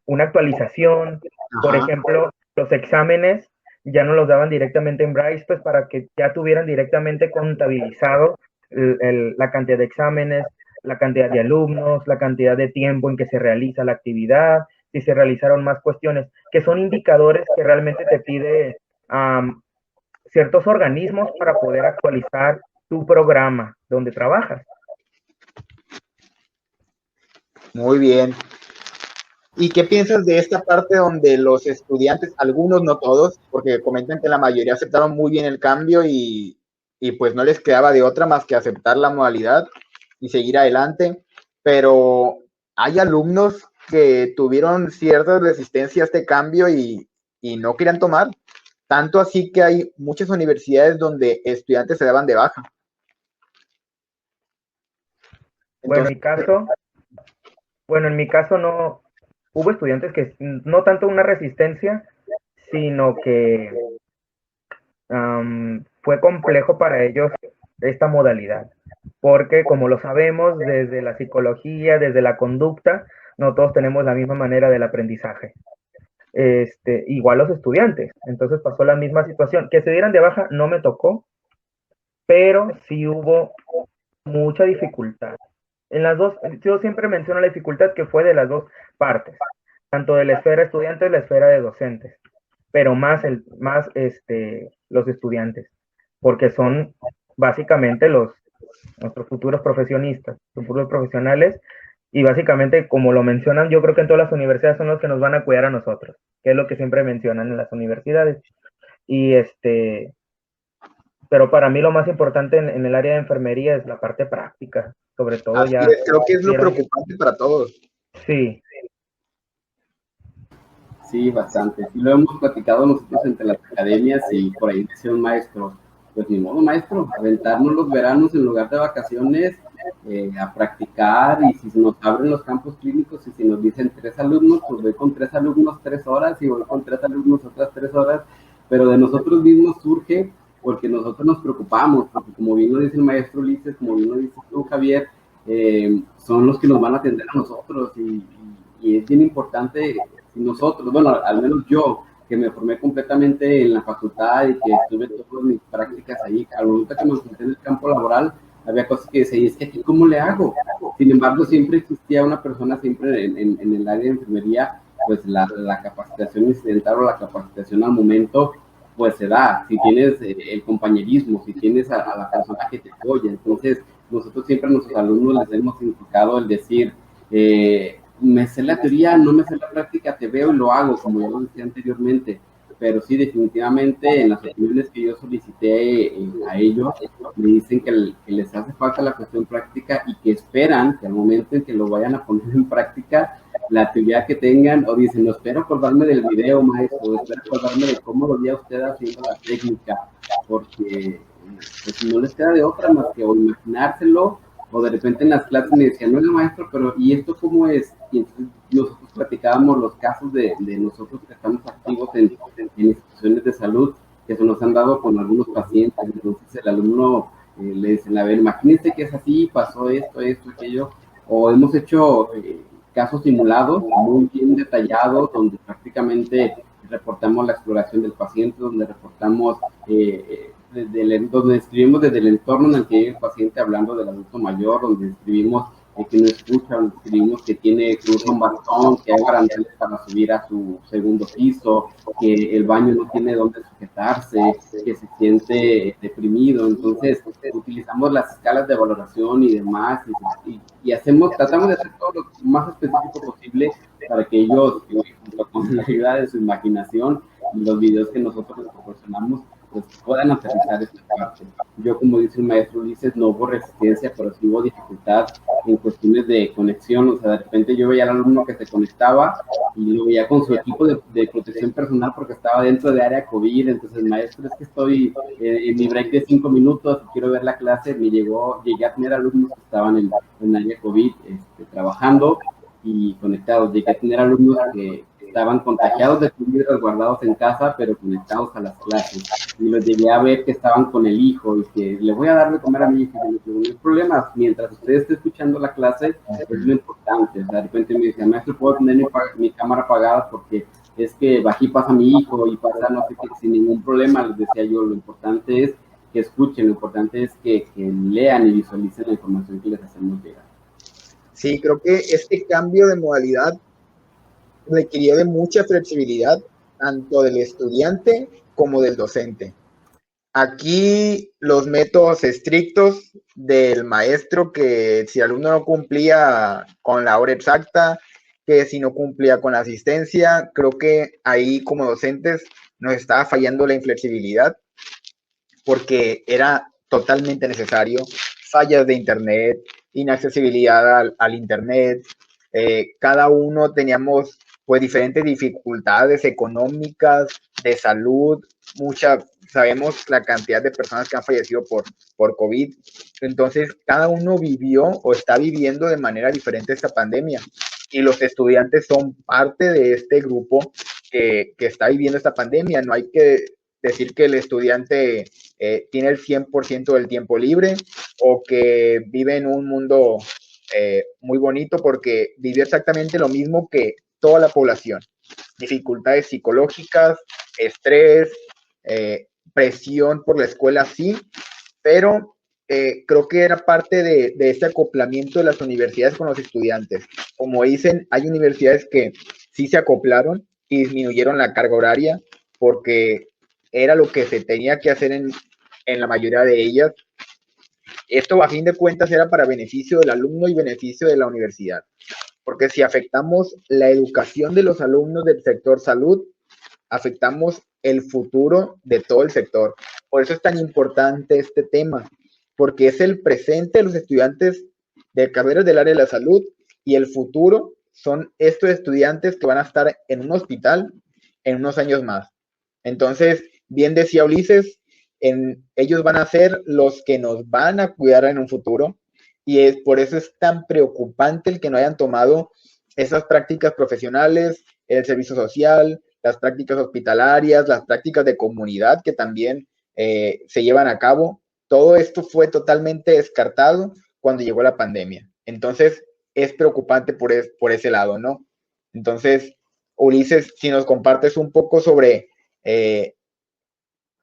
Una actualización. Por ejemplo, los exámenes ya no los daban directamente en Braille, pues para que ya tuvieran directamente contabilizado la cantidad de exámenes, la cantidad de alumnos, la cantidad de tiempo en que se realiza la actividad, si se realizaron más cuestiones, que son indicadores que realmente te pide ciertos organismos para poder actualizar tu programa donde trabajas. Muy bien. ¿Y qué piensas de esta parte donde los estudiantes, algunos, no todos, porque comentan que la mayoría aceptaron muy bien el cambio y pues no les quedaba de otra más que aceptar la modalidad y seguir adelante, pero hay alumnos que tuvieron cierta resistencia a este cambio y no querían tomar, tanto así que hay muchas universidades donde estudiantes se daban de baja. Entonces, en mi caso no hubo estudiantes que no tanto una resistencia, sino que fue complejo para ellos esta modalidad, porque como lo sabemos, desde la psicología, desde la conducta, no todos tenemos la misma manera del aprendizaje. Igual los estudiantes, entonces pasó la misma situación. Que se dieran de baja no me tocó, pero sí hubo mucha dificultad. En las dos, yo siempre menciono la dificultad que fue de las dos partes, tanto de la esfera estudiante de la esfera de docentes, pero más los estudiantes, porque son básicamente nuestros futuros profesionistas, futuros profesionales, y básicamente, como lo mencionan, yo creo que en todas las universidades son los que nos van a cuidar a nosotros, que es lo que siempre mencionan en las universidades. Y pero para mí lo más importante en el área de enfermería es la parte práctica, sobre todo Así ya es, creo que es lo vieron, preocupante para todos. sí, Sí, bastante. Sí, lo hemos platicado nosotros entre las academias y por ahí decía un maestro, pues ni modo maestro, aventarnos los veranos en lugar de vacaciones a practicar y si se nos abren los campos clínicos y si nos dicen 3 alumnos, pues voy con 3 alumnos 3 horas y voy con 3 alumnos otras 3 horas, pero de nosotros mismos surge porque nosotros nos preocupamos, porque como bien lo dice el maestro Ulises, como bien lo dice tú Javier, son los que nos van a atender a nosotros y es bien importante nosotros, bueno, al menos yo, que me formé completamente en la facultad y que tuve todas mis prácticas ahí, al momento que me encontré en el campo laboral, había cosas que decía, y es que aquí, ¿cómo le hago? Sin embargo, siempre existía una persona, siempre en el área de enfermería, pues la capacitación incidental o la capacitación al momento, pues se da, si tienes el compañerismo, si tienes a la persona que te apoya. Entonces, nosotros siempre a nuestros alumnos les hemos indicado el decir, me sé la teoría, no me sé la práctica, te veo y lo hago, como ya lo decía anteriormente, pero sí, definitivamente en las opiniones que yo solicité a ellos, me dicen que les hace falta la cuestión práctica y que esperan que al momento en que lo vayan a poner en práctica, la teoría que tengan, o dicen, no espero acordarme del video, maestro, espero acordarme de cómo lo veía usted haciendo la técnica, porque pues no les queda de otra más que o imaginárselo o de repente en las clases me decían, no, maestro, pero ¿y esto cómo es? Y entonces nosotros platicábamos los casos de nosotros que estamos activos en instituciones de salud que se nos han dado con algunos pacientes. Entonces el alumno le dicen, a ver, imagínense que es así, pasó esto, aquello, o hemos hecho casos simulados muy bien detallados donde prácticamente reportamos la exploración del paciente, donde reportamos donde escribimos desde el entorno en el que vive el paciente, hablando del adulto mayor, donde escribimos que no escucha, donde escribimos que que usa un bastón, que hay barandeles para subir a su segundo piso, que el baño no tiene dónde sujetarse, que se siente deprimido. Entonces, utilizamos las escalas de valoración y demás, y tratamos de hacer todo lo más específico posible para que ellos, junto con la ayuda de su imaginación y los videos que nosotros les proporcionamos, pues puedan aterrizar esta parte. Yo, como dice el maestro Ulises, no hubo resistencia, pero sí hubo dificultad en cuestiones de conexión. O sea, de repente yo veía al alumno que se conectaba y lo veía con su equipo de protección personal porque estaba dentro de área COVID. Entonces, maestro, es que estoy en mi break de 5 minutos, quiero ver la clase. Llegué a tener alumnos que estaban en área COVID trabajando y conectados. Llegué a tener alumnos que estaban contagiados de COVID, resguardados en casa, pero conectados a las clases. Y los llegué a ver que estaban con el hijo y que le voy a dar de comer a mi hijo. Y no hay problema, mientras usted esté escuchando la clase, es lo importante. O sea, de repente me decía, maestro, ¿puedo tener mi cámara apagada? Porque es que aquí pasa mi hijo y pasa no sé qué, sin ningún problema. Les decía yo, lo importante es que escuchen, lo importante es que lean y visualicen la información que les hacemos llegar. Sí, creo que este cambio de modalidad requirió de mucha flexibilidad, tanto del estudiante como del docente. Aquí los métodos estrictos del maestro, que si el alumno no cumplía con la hora exacta, que si no cumplía con la asistencia, creo que ahí como docentes nos estaba fallando la inflexibilidad porque era totalmente necesario. Fallas de internet, inaccesibilidad al internet, cada uno teníamos pues diferentes dificultades económicas, de salud, sabemos la cantidad de personas que han fallecido por COVID, entonces cada uno vivió o está viviendo de manera diferente esta pandemia y los estudiantes son parte de este grupo que está viviendo esta pandemia. No hay que decir que el estudiante tiene el 100% del tiempo libre o que vive en un mundo muy bonito, porque vivió exactamente lo mismo que toda la población. Dificultades psicológicas, estrés, presión por la escuela, sí, pero creo que era parte de este acoplamiento de las universidades con los estudiantes. Como dicen, hay universidades que sí se acoplaron y disminuyeron la carga horaria porque era lo que se tenía que hacer en la mayoría de ellas. Esto a fin de cuentas era para beneficio del alumno y beneficio de la universidad, porque si afectamos la educación de los alumnos del sector salud, afectamos el futuro de todo el sector. Por eso es tan importante este tema, porque es el presente de los estudiantes de carreras del área de la salud y el futuro son estos estudiantes que van a estar en un hospital en unos años más. Entonces, bien decía Ulises, ellos van a ser los que nos van a cuidar en un futuro y por eso es tan preocupante el que no hayan tomado esas prácticas profesionales, el servicio social, las prácticas hospitalarias, las prácticas de comunidad que también se llevan a cabo. Todo esto fue totalmente descartado cuando llegó la pandemia. Entonces, es preocupante por ese lado, ¿no? Entonces, Ulises, si nos compartes un poco sobre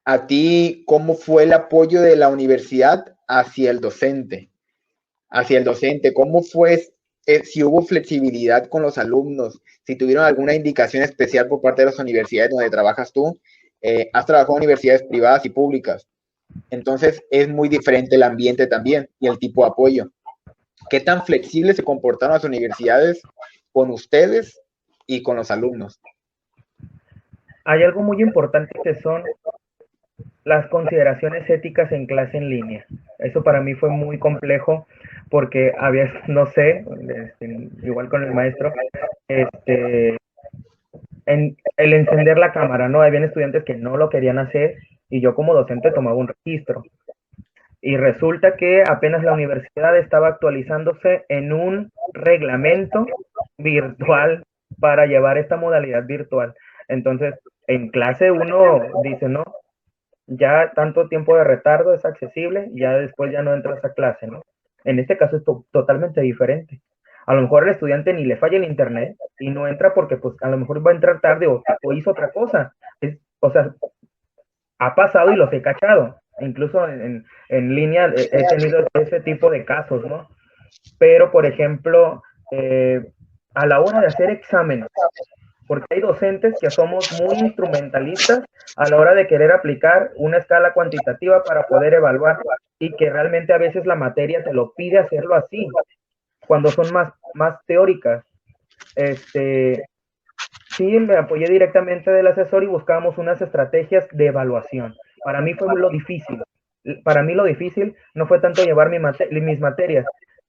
a ti, ¿cómo fue el apoyo de la universidad hacia el docente? ¿Cómo fue, si hubo flexibilidad con los alumnos, si tuvieron alguna indicación especial por parte de las universidades donde trabajas tú? Has trabajado en universidades privadas y públicas, entonces es muy diferente el ambiente también y el tipo de apoyo. ¿Qué tan flexibles se comportaron las universidades con ustedes y con los alumnos? Hay algo muy importante que son las consideraciones éticas en clase en línea. Eso para mí fue muy complejo porque había, no sé, igual con el maestro, en el encender la cámara, ¿no? Habían estudiantes que no lo querían hacer y yo como docente tomaba un registro. Y resulta que apenas la universidad estaba actualizándose en un reglamento virtual para llevar esta modalidad virtual. Entonces, en clase uno dice, no, ya tanto tiempo de retardo es accesible, ya después ya no entras a clase, ¿no? En este caso es totalmente diferente. A lo mejor el estudiante ni le falla el internet y no entra porque pues a lo mejor va a entrar tarde o hizo otra cosa. O sea, ha pasado y los he cachado. Incluso en línea he tenido ese tipo de casos, ¿no? Pero, por ejemplo, a la hora de hacer exámenes, porque hay docentes que somos muy instrumentalistas a la hora de querer aplicar una escala cuantitativa para poder evaluar y que realmente a veces la materia te lo pide hacerlo así, cuando son más teóricas. Sí, me apoyé directamente del asesor y buscábamos unas estrategias de evaluación. Para mí fue lo difícil. Para mí lo difícil no fue tanto llevar mis materias.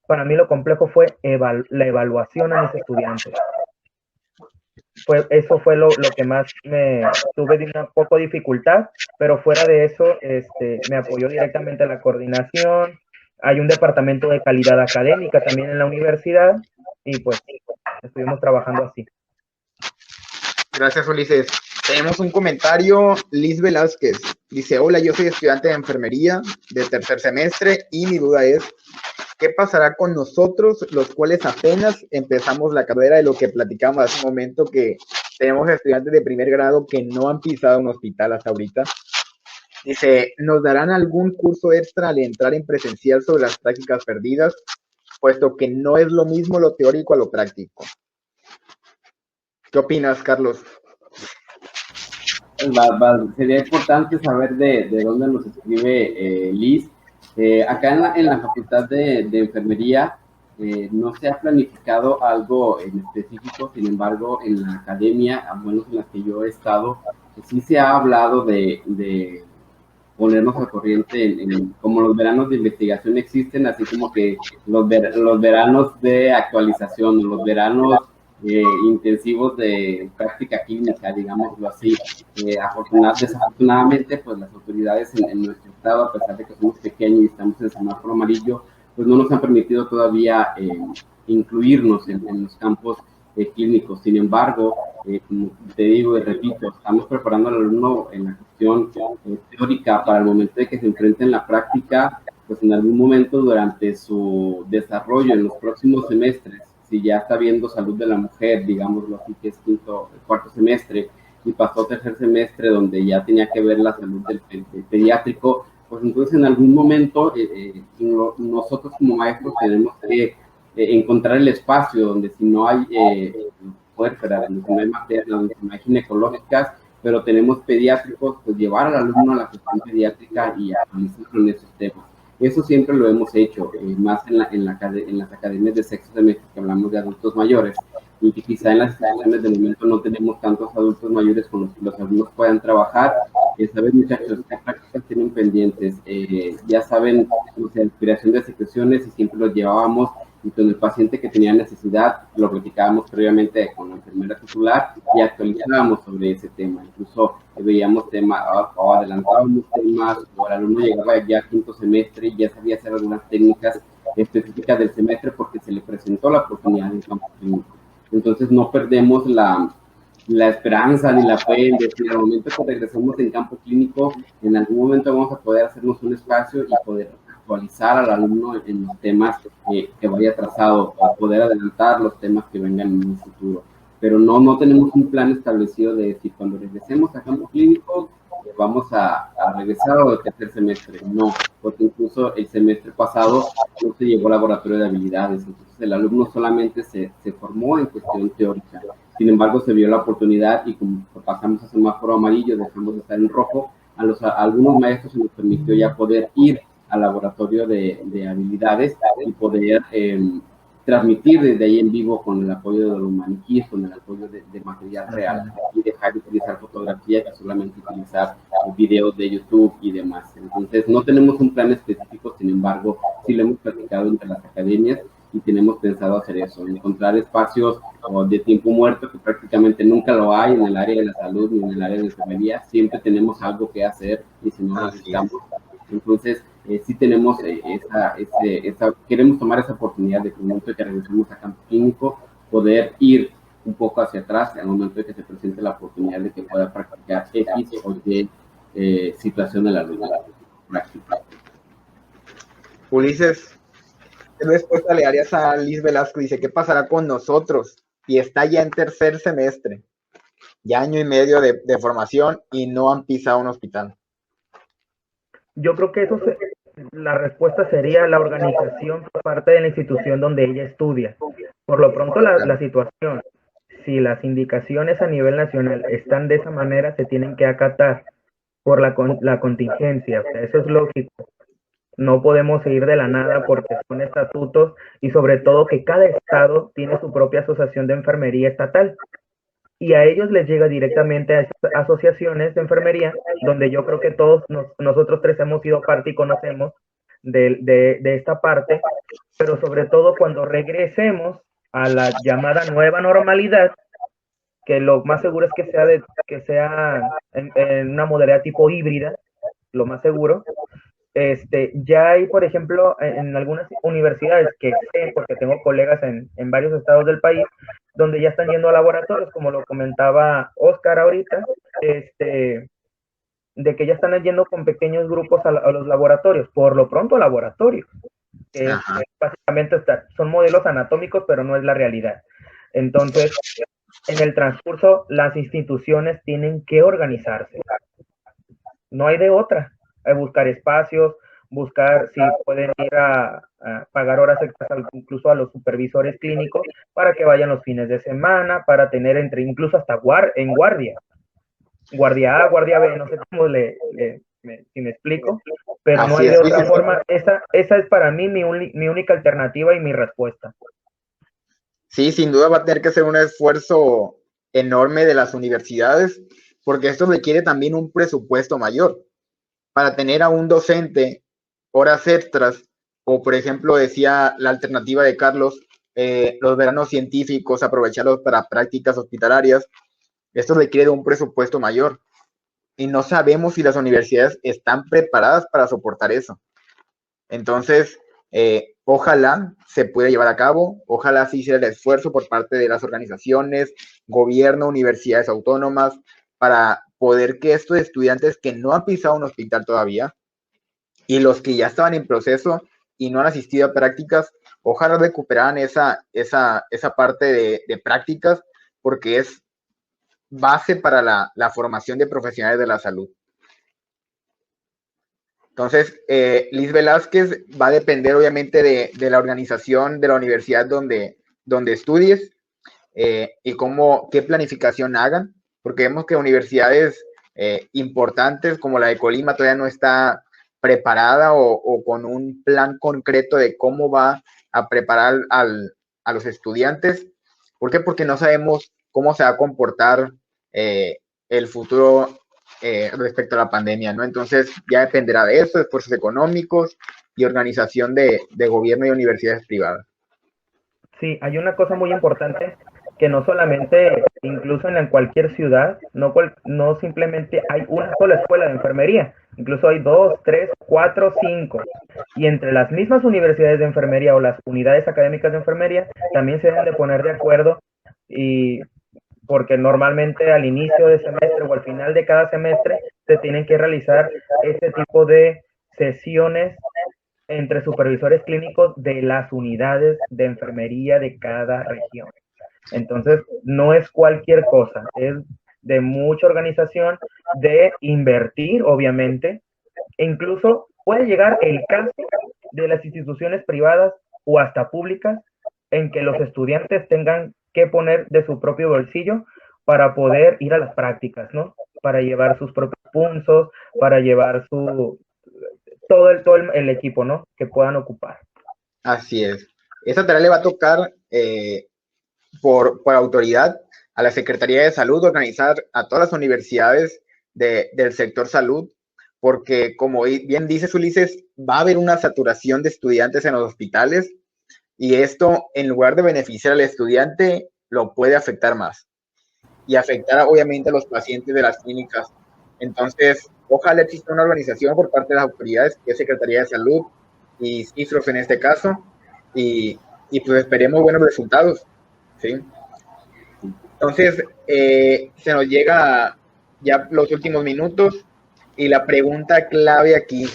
Para mí lo complejo fue la evaluación a mis estudiantes. Eso fue lo que más tuve de una poco dificultad, pero fuera de eso, me apoyó directamente la coordinación. Hay un departamento de calidad académica también en la universidad y pues estuvimos trabajando así. Gracias, Ulises. Tenemos un comentario, Liz Velázquez. Dice, hola, yo soy estudiante de enfermería de tercer semestre y mi duda es, ¿qué pasará con nosotros, los cuales apenas empezamos la carrera, de lo que platicamos hace un momento, que tenemos estudiantes de primer grado que no han pisado un hospital hasta ahorita? Dice, ¿nos darán algún curso extra al entrar en presencial sobre las prácticas perdidas, puesto que no es lo mismo lo teórico a lo práctico? ¿Qué opinas, Carlos? Sería importante saber de dónde nos escribe Liz. Acá en la Facultad de Enfermería no se ha planificado algo en específico, sin embargo, en la academia, al menos en la que yo he estado, sí se ha hablado de ponernos al corriente como los veranos de investigación existen, así como que los veranos de actualización, los veranos intensivos de práctica clínica, digámoslo así. Desafortunadamente, pues las autoridades en nuestro estado, a pesar de que somos pequeños y estamos en semáforo amarillo, pues no nos han permitido todavía incluirnos en los campos clínicos. Sin embargo, como te digo y repito, estamos preparando al alumno en la cuestión teórica para el momento de que se enfrente en la práctica, pues en algún momento durante su desarrollo en los próximos semestres, si ya está viendo salud de la mujer, digámoslo así, que es cuarto semestre, y pasó a tercer semestre donde ya tenía que ver la salud del pediátrico, pues entonces en algún momento nosotros como maestros tenemos que encontrar el espacio donde si no hay puérpera, donde no hay materna, donde no hay ginecológicas, pero tenemos pediátricos, pues llevar al alumno a la cuestión pediátrica y actualizarlo en esos temas. Eso siempre lo hemos hecho, más en las academias de sexto semestre que hablamos de adultos mayores, y que quizá en las instituciones de momento no tenemos tantos adultos mayores con los que los alumnos puedan trabajar. Saben, muchachos, qué prácticas tienen pendientes. Ya saben, no sé, aspiración de secreciones, y siempre los llevábamos, y con el paciente que tenía necesidad lo platicábamos previamente con la enfermera titular y actualizábamos sobre ese tema. Incluso veíamos temas o adelantábamos temas, o el alumno llegaba ya a quinto semestre y ya sabía hacer algunas técnicas específicas del semestre porque se le presentó la oportunidad en campo clínico. Entonces no perdemos la esperanza ni la fe en decir, al momento que regresemos en campo clínico, en algún momento vamos a poder hacernos un espacio y poder actualizar al alumno en los temas que vaya trazado, o poder adelantar los temas que vengan en un futuro. Pero no tenemos un plan establecido de decir, cuando regresemos a campo clínico, vamos a regresar al tercer semestre. No, porque incluso el semestre pasado no se llevó laboratorio de habilidades, entonces el alumno solamente se formó en cuestión teórica. Sin embargo, se vio la oportunidad, y como pasamos a semáforo amarillo, dejamos de estar en rojo, a algunos maestros se nos permitió ya poder ir al laboratorio de habilidades y poder transmitir desde ahí en vivo con el apoyo de los maniquíes, con el apoyo de material real, y dejar de utilizar fotografía, que solamente utilizar videos de YouTube y demás. Entonces, no tenemos un plan específico, sin embargo, sí lo hemos platicado entre las academias y tenemos pensado hacer eso, encontrar espacios de tiempo muerto, que prácticamente nunca lo hay en el área de la salud ni en el área de enfermería. Siempre tenemos algo que hacer y si no necesitamos. Entonces, sí tenemos queremos tomar esa oportunidad de que en el momento de que regresemos a campo clínico, poder ir un poco hacia atrás al momento de que se presente la oportunidad de que pueda practicar X o Y situación de la práctica. Ulises, ¿qué respuesta le darías a Liz Velasco? Dice, ¿qué pasará con nosotros? Y está ya en tercer semestre, ya año y medio de formación, y no han pisado un hospital. Yo creo que la respuesta sería la organización por parte de la institución donde ella estudia. Por lo pronto, la situación, si las indicaciones a nivel nacional están de esa manera, se tienen que acatar por la contingencia. O sea, eso es lógico. No podemos seguir de la nada porque son estatutos, y sobre todo que cada estado tiene su propia asociación de enfermería estatal. Y a ellos les llega directamente a esas asociaciones de enfermería, donde yo creo que todos nosotros tres hemos sido parte y conocemos de esta parte, pero sobre todo cuando regresemos a la llamada nueva normalidad, que lo más seguro es que sea en una modalidad tipo híbrida, lo más seguro. Ya hay, por ejemplo, en algunas universidades que sé, porque tengo colegas en varios estados del país, donde ya están yendo a laboratorios, como lo comentaba Oscar ahorita, de que ya están yendo con pequeños grupos a los laboratorios, por lo pronto laboratorios, que básicamente son modelos anatómicos, pero no es la realidad. Entonces, en el transcurso, las instituciones tienen que organizarse. No hay de otra. Hay buscar espacios, buscar si pueden ir a pagar horas extras incluso a los supervisores clínicos para que vayan los fines de semana, para tener incluso hasta en guardia A, guardia B, no sé cómo si me explico, pero no hay de otra forma. Esa es para mí mi única alternativa y mi respuesta. Sí, sin duda va a tener que ser un esfuerzo enorme de las universidades, porque esto requiere también un presupuesto mayor. Para tener a un docente horas extras, o por ejemplo decía la alternativa de Carlos, los veranos científicos, aprovecharlos para prácticas hospitalarias, esto requiere de un presupuesto mayor. Y no sabemos si las universidades están preparadas para soportar eso. Entonces, ojalá se pueda llevar a cabo, ojalá se hiciera el esfuerzo por parte de las organizaciones, gobierno, universidades autónomas, para poder que estos estudiantes que no han pisado un hospital todavía y los que ya estaban en proceso y no han asistido a prácticas, ojalá recuperaran esa parte de prácticas, porque es base para la formación de profesionales de la salud. Entonces, Liz Velázquez, va a depender obviamente de la organización de la universidad donde estudies. y qué planificación hagan, porque vemos que universidades importantes como la de Colima todavía no está preparada o con un plan concreto de cómo va a preparar a los estudiantes. ¿Por qué? Porque no sabemos cómo se va a comportar el futuro respecto a la pandemia, ¿no? Entonces ya dependerá de eso, de esfuerzos económicos y organización de gobierno y universidades privadas. Sí, hay una cosa muy importante que no solamente, incluso en cualquier ciudad, no simplemente hay una sola escuela de enfermería, incluso hay 2, 3, 4, 5. Y entre las mismas universidades de enfermería o las unidades académicas de enfermería también se deben de poner de acuerdo, y porque normalmente al inicio de semestre o al final de cada semestre se tienen que realizar este tipo de sesiones entre supervisores clínicos de las unidades de enfermería de cada región. Entonces, no es cualquier cosa, es de mucha organización, de invertir, obviamente, e incluso puede llegar el caso de las instituciones privadas o hasta públicas en que los estudiantes tengan que poner de su propio bolsillo para poder ir a las prácticas, ¿no? Para llevar sus propios puntos, para llevar todo el equipo, ¿no? Que puedan ocupar. Así es. Esta tarea le va a tocar por autoridad a la Secretaría de Salud organizar a todas las universidades del sector salud, porque como bien dice Ulises, va a haber una saturación de estudiantes en los hospitales y esto, en lugar de beneficiar al estudiante, lo puede afectar más y afectar obviamente a los pacientes de las clínicas. Entonces, ojalá exista una organización por parte de las autoridades, que es Secretaría de Salud y CIFROS en este caso, y pues esperemos buenos resultados, ¿sí? Entonces, se nos llega ya los últimos minutos y la pregunta clave aquí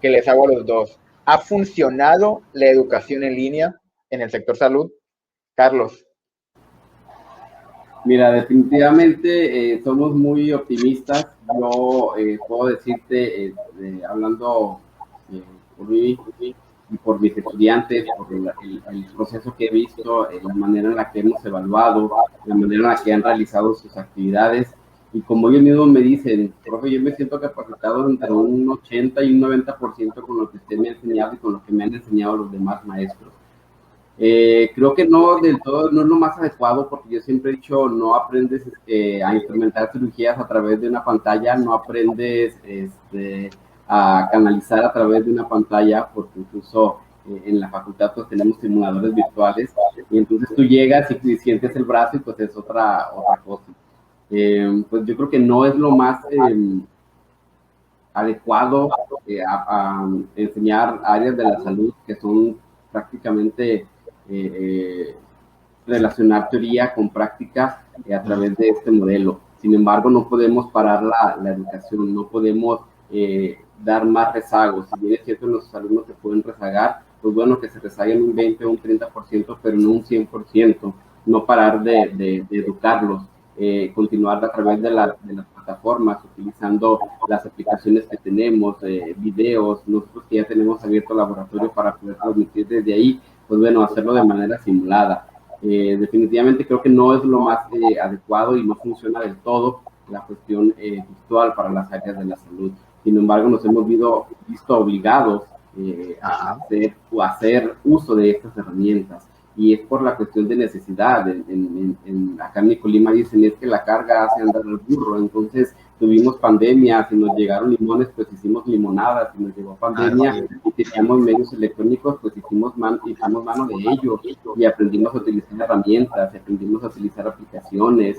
que les hago a los dos. ¿Ha funcionado la educación en línea en el sector salud? Carlos. Mira, definitivamente somos muy optimistas. Yo puedo decirte, hablando por mí y por mis estudiantes, por el proceso que he visto, la manera en la que hemos evaluado, la manera en la que han realizado sus actividades. Y como ellos mismos me dicen, profe, yo me siento capacitado entre un 80 y un 90% con lo que usted me ha enseñado y con lo que me han enseñado los demás maestros. Creo que no del todo, no es lo más adecuado, porque yo siempre he dicho, no aprendes a instrumentar cirugías a través de una pantalla, no aprendes a canalizar a través de una pantalla, porque incluso en la facultad pues tenemos simuladores virtuales, y entonces tú llegas y sientes el brazo y pues es otra cosa. Pues yo creo que no es lo más adecuado a enseñar áreas de la salud que son prácticamente relacionar teoría con práctica a través de este modelo. Sin embargo, no podemos parar la educación, no podemos dar más rezagos. Si bien es cierto, los alumnos se pueden rezagar, pues bueno, que se rezaguen un 20 o un 30%, pero no un 100%, no parar de educarlos. Continuar a través de las plataformas, utilizando las aplicaciones que tenemos, videos, nosotros que ya tenemos abierto el laboratorio para poder transmitir desde ahí, pues bueno, hacerlo de manera simulada. Definitivamente creo que no es lo más adecuado y no funciona del todo la cuestión virtual para las áreas de la salud. Sin embargo, nos hemos visto obligados a hacer uso de estas herramientas. Y es por la cuestión de necesidad. Acá en Colima dicen es que la carga hace andar el burro. Entonces tuvimos pandemia, si nos llegaron limones, pues hicimos limonadas. Si nos llegó pandemia y teníamos medios electrónicos, pues hicimos mano de ellos y aprendimos a utilizar herramientas, aprendimos a utilizar aplicaciones,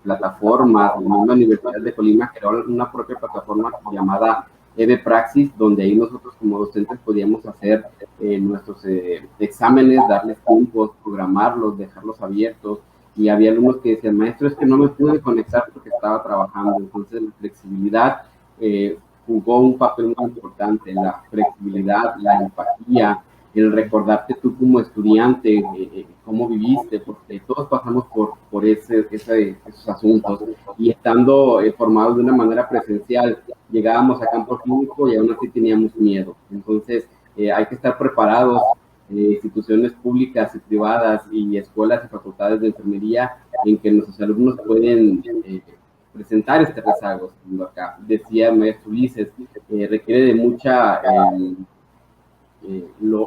plataformas. La misma Universidad de Colima creó una propia plataforma llamada EBPraxis, donde ahí nosotros como docentes podíamos hacer nuestros exámenes, darles tiempos, programarlos, dejarlos abiertos, y había alumnos que decían, maestro, es que no me pude conectar porque estaba trabajando. Entonces la flexibilidad jugó un papel muy importante, la flexibilidad, la empatía, el recordarte tú como estudiante cómo viviste, porque todos pasamos por esos asuntos, y estando formados de una manera presencial, llegábamos a campo clínico y aún así teníamos miedo. Entonces hay que estar preparados instituciones públicas y privadas y escuelas y facultades de enfermería en que nuestros alumnos pueden presentar este rezago. Acá decía el maestro Ulises, requiere de mucha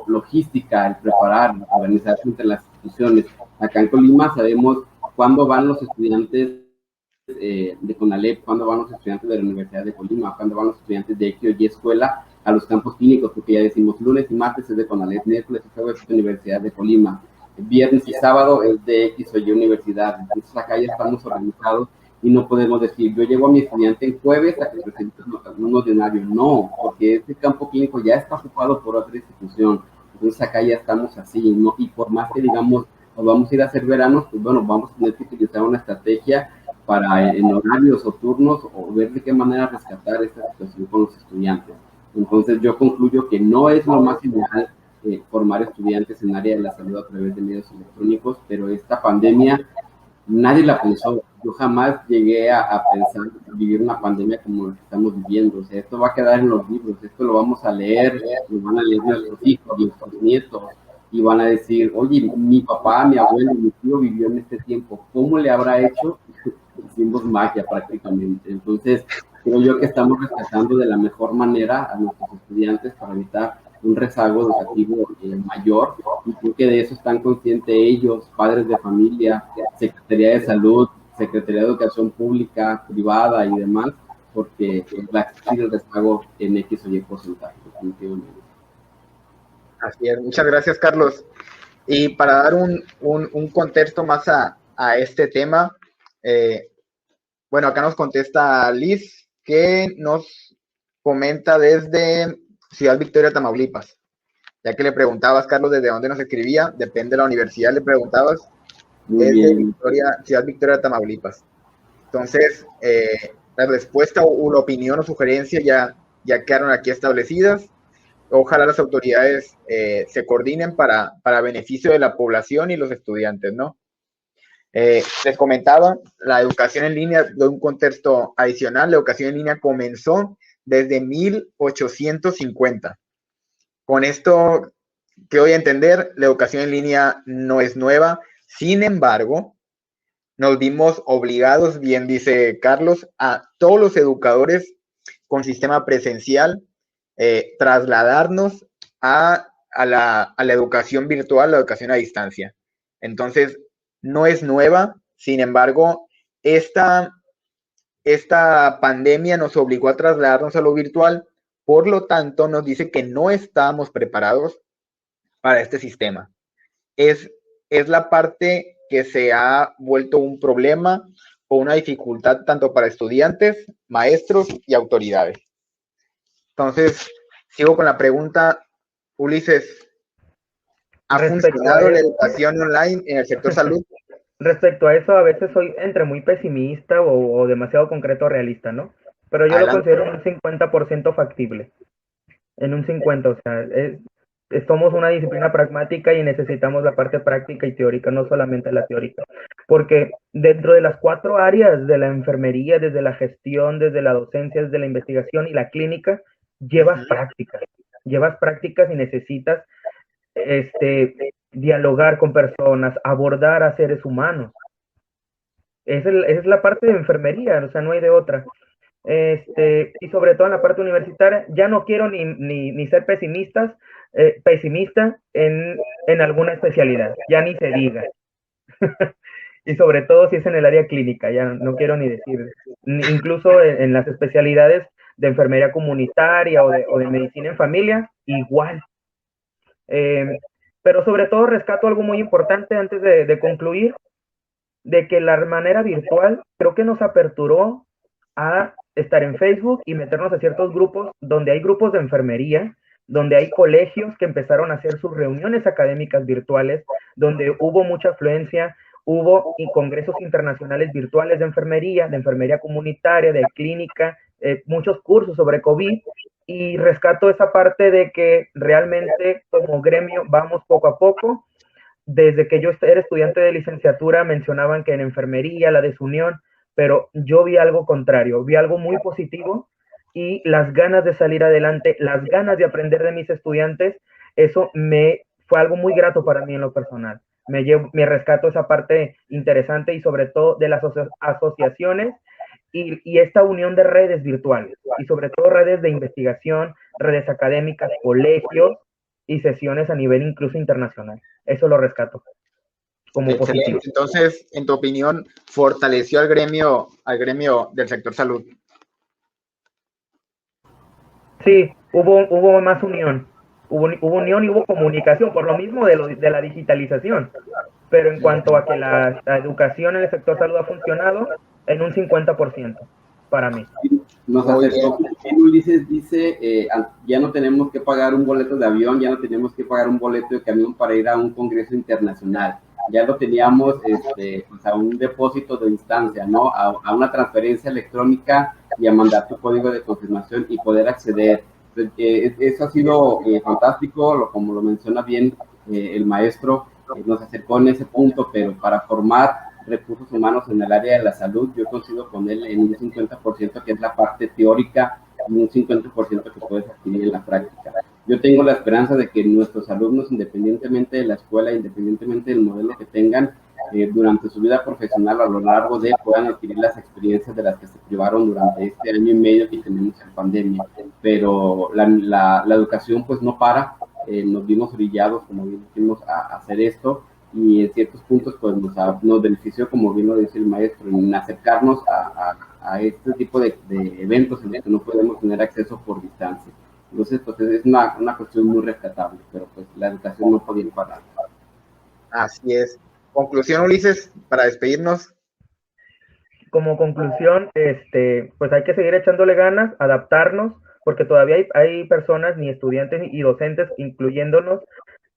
logística, el preparar, organizarse entre las instituciones. Acá en Colima sabemos cuándo van los estudiantes de CONALEP, cuándo van los estudiantes de la Universidad de Colima, cuándo van los estudiantes de X o Y escuela a los campos clínicos, porque ya decimos lunes y martes es de CONALEP, miércoles y jueves es de Universidad de Colima, viernes y sábado es de X o Y universidad. Entonces acá ya estamos organizados y no podemos decir, yo llevo a mi estudiante el jueves a que presente un ordinario. No, porque este campo clínico ya está ocupado por otra institución. Entonces acá ya estamos así, ¿no? Y por más que digamos, nos vamos a ir a hacer veranos, pues bueno, vamos a tener que utilizar una estrategia para en horarios o turnos o ver de qué manera rescatar esta situación con los estudiantes. Entonces yo concluyo que no es lo más ideal formar estudiantes en área de la salud a través de medios electrónicos, pero esta pandemia nadie la pensó. Yo jamás llegué a pensar vivir una pandemia como la que estamos viviendo. O sea, esto va a quedar en los libros, esto lo vamos a leer, lo van a leer nuestros hijos, nuestros nietos, y van a decir, oye, mi papá, mi abuelo, mi tío vivió en este tiempo, ¿cómo le habrá hecho? Hicimos magia prácticamente. Entonces, creo yo que estamos rescatando de la mejor manera a nuestros estudiantes para evitar un rezago educativo mayor, y creo que de eso están conscientes ellos, padres de familia, Secretaría de Salud, Secretaría de Educación Pública, privada y demás, porque va a existir el rezago en X o Y porcentaje, definitivamente. Así es, muchas gracias, Carlos. Y para dar un contexto más a este tema, bueno, acá nos contesta Liz, que nos comenta desde Ciudad Victoria, Tamaulipas. Ya que le preguntabas, Carlos, desde dónde nos escribía, depende de la universidad, le preguntabas, desde Victoria, Ciudad Victoria, Tamaulipas. Entonces, la respuesta o la opinión o sugerencia ya quedaron aquí establecidas. Ojalá las autoridades se coordinen para beneficio de la población y los estudiantes, ¿no? Les comentaba, la educación en línea, de un contexto adicional, la educación en línea comenzó desde 1850. Con esto que voy a entender, la educación en línea no es nueva. Sin embargo, nos vimos obligados, bien dice Carlos, a todos los educadores con sistema presencial, trasladarnos a la educación virtual, la educación a distancia. Entonces, no es nueva, sin embargo, esta pandemia nos obligó a trasladarnos a lo virtual, por lo tanto, nos dice que no estábamos preparados para este sistema. Es la parte que se ha vuelto un problema o una dificultad tanto para estudiantes, maestros y autoridades. Entonces, sigo con la pregunta, Ulises, ¿ha funcionado la educación online en el sector salud? Respecto a eso, a veces soy entre muy pesimista o demasiado concreto realista, ¿no? Pero yo lo considero un 50% factible. En un 50%, o sea, somos una disciplina pragmática y necesitamos la parte práctica y teórica, no solamente la teórica. Porque dentro de las 4 áreas de la enfermería, desde la gestión, desde la docencia, desde la investigación y la clínica, llevas prácticas y necesitas dialogar con personas, abordar a seres humanos. Esa es la parte de enfermería, o sea, no hay de otra. Y sobre todo en la parte universitaria, ya no quiero ni ser pesimista en alguna especialidad, ya ni se diga. Y sobre todo si es en el área clínica, ya no quiero ni decir, incluso en las especialidades de enfermería comunitaria o de medicina en familia, igual. Pero sobre todo rescato algo muy importante antes de concluir, de que la manera virtual creo que nos aperturó a estar en Facebook y meternos a ciertos grupos donde hay grupos de enfermería, donde hay colegios que empezaron a hacer sus reuniones académicas virtuales, donde hubo mucha afluencia, hubo congresos internacionales virtuales de enfermería comunitaria, de clínica, muchos cursos sobre COVID, y rescato esa parte de que realmente como gremio vamos poco a poco. Desde que yo era estudiante de licenciatura mencionaban que en enfermería, la desunión, pero yo vi algo contrario, vi algo muy positivo y las ganas de salir adelante, las ganas de aprender de mis estudiantes, eso me fue algo muy grato para mí en lo personal. Me rescato esa parte interesante y sobre todo de las asociaciones y esta unión de redes virtuales y sobre todo redes de investigación, redes académicas, colegios y sesiones a nivel incluso internacional. Eso lo rescato como Excelente. positivo. Entonces, en tu opinión, ¿fortaleció al gremio del sector salud? Sí, hubo más unión. Hubo unión y hubo comunicación, por lo mismo de la digitalización. Pero en cuanto a que la educación en el sector salud ha funcionado, en un 50% para mí. Nos acercó, Ulises dice, ya no tenemos que pagar un boleto de avión, ya no tenemos que pagar un boleto de camión para ir a un congreso internacional. Ya lo teníamos a un depósito de instancia, ¿no? A una transferencia electrónica y a mandar tu código de confirmación y poder acceder. Eso ha sido fantástico, como lo menciona bien el maestro, nos acercó en ese punto, pero para formar recursos humanos en el área de la salud, yo coincido con él en un 50% que es la parte teórica y un 50% que puedes adquirir en la práctica. Yo tengo la esperanza de que nuestros alumnos, independientemente de la escuela, independientemente del modelo que tengan, durante su vida profesional a lo largo de puedan adquirir las experiencias de las que se privaron durante este año y medio que tenemos en pandemia. Pero la educación pues no para, nos vimos orillados, como dijimos, a hacer esto, y en ciertos puntos pues nos benefició, como bien lo dice el maestro, en acercarnos a este tipo de eventos en los que no podemos tener acceso por distancia. Entonces, pues es una cuestión muy rescatable, pero pues la educación no podía parar. Así es. Conclusión, Ulises, para despedirnos. Como conclusión, pues hay que seguir echándole ganas, adaptarnos, porque todavía hay personas, ni estudiantes y docentes, incluyéndonos,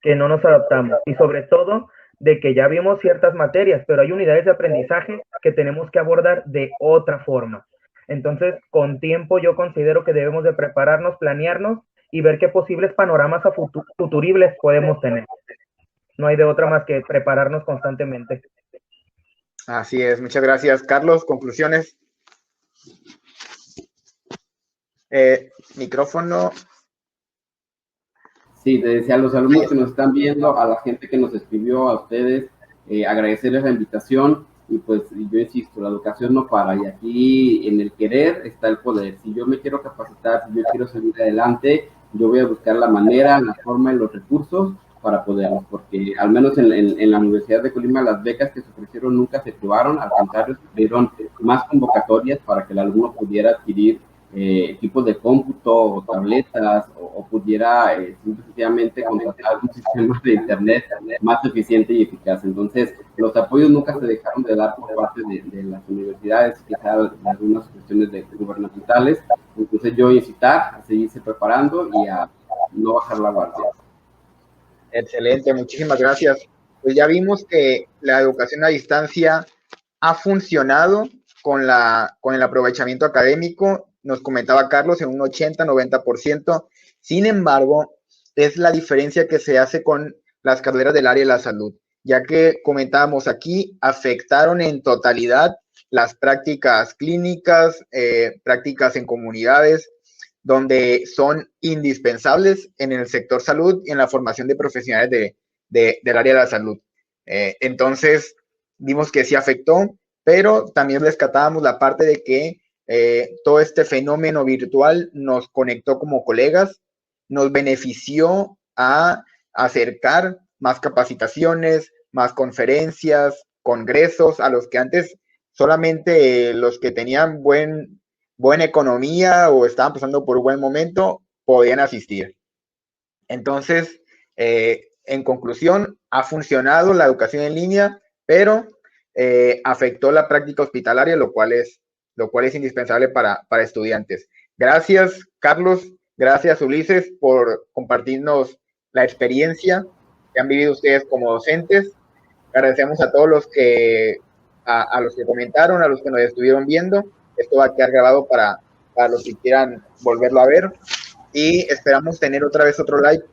que no nos adaptamos. Y sobre todo, de que ya vimos ciertas materias, pero hay unidades de aprendizaje que tenemos que abordar de otra forma. Entonces, con tiempo yo considero que debemos de prepararnos, planearnos y ver qué posibles panoramas futuribles podemos tener. No hay de otra más que prepararnos constantemente. Así es, muchas gracias. Carlos, conclusiones. Micrófono. Sí, te decía a los alumnos que nos están viendo, a la gente que nos escribió, a ustedes, agradecerles la invitación y pues yo insisto, la educación no para y aquí en el querer está el poder. Si yo me quiero capacitar, si yo quiero salir adelante, yo voy a buscar la manera, la forma y los recursos para poderlos, porque al menos en la Universidad de Colima las becas que se ofrecieron nunca se privaron, al contrario, se dieron más convocatorias para que el alumno pudiera adquirir equipos de cómputo o tabletas o pudiera simplemente contratar un sistema de internet más eficiente y eficaz. Entonces, los apoyos nunca se dejaron de dar por parte de las universidades, quizás de algunas cuestiones gubernamentales. Entonces, yo incitar a seguirse preparando y a no bajar la guardia. Excelente, muchísimas gracias. Pues ya vimos que la educación a distancia ha funcionado con el aprovechamiento académico, nos comentaba Carlos, en un 80-90%. Sin embargo, es la diferencia que se hace con las carreras del área de la salud, ya que comentábamos aquí, afectaron en totalidad las prácticas clínicas, prácticas en comunidades, donde son indispensables en el sector salud y en la formación de profesionales del área de la salud. Entonces, vimos que sí afectó, pero también rescatábamos la parte de que todo este fenómeno virtual nos conectó como colegas, nos benefició a acercar más capacitaciones, más conferencias, congresos, a los que antes solamente los que tenían buena economía o estaban pasando por un buen momento podían asistir. Entonces, en conclusión, ha funcionado la educación en línea, pero afectó la práctica hospitalaria, lo cual es indispensable para estudiantes. Gracias, Carlos. Gracias, Ulises, por compartirnos la experiencia que han vivido ustedes como docentes. Agradecemos a todos los que comentaron, a los que nos estuvieron viendo. Esto va a quedar grabado para los que quieran volverlo a ver. Y esperamos tener otra vez otro live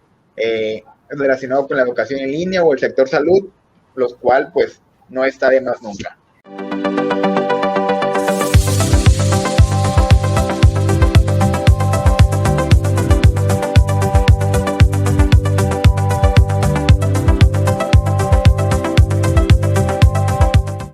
relacionado con la educación en línea o el sector salud, los cual pues no está de más nunca.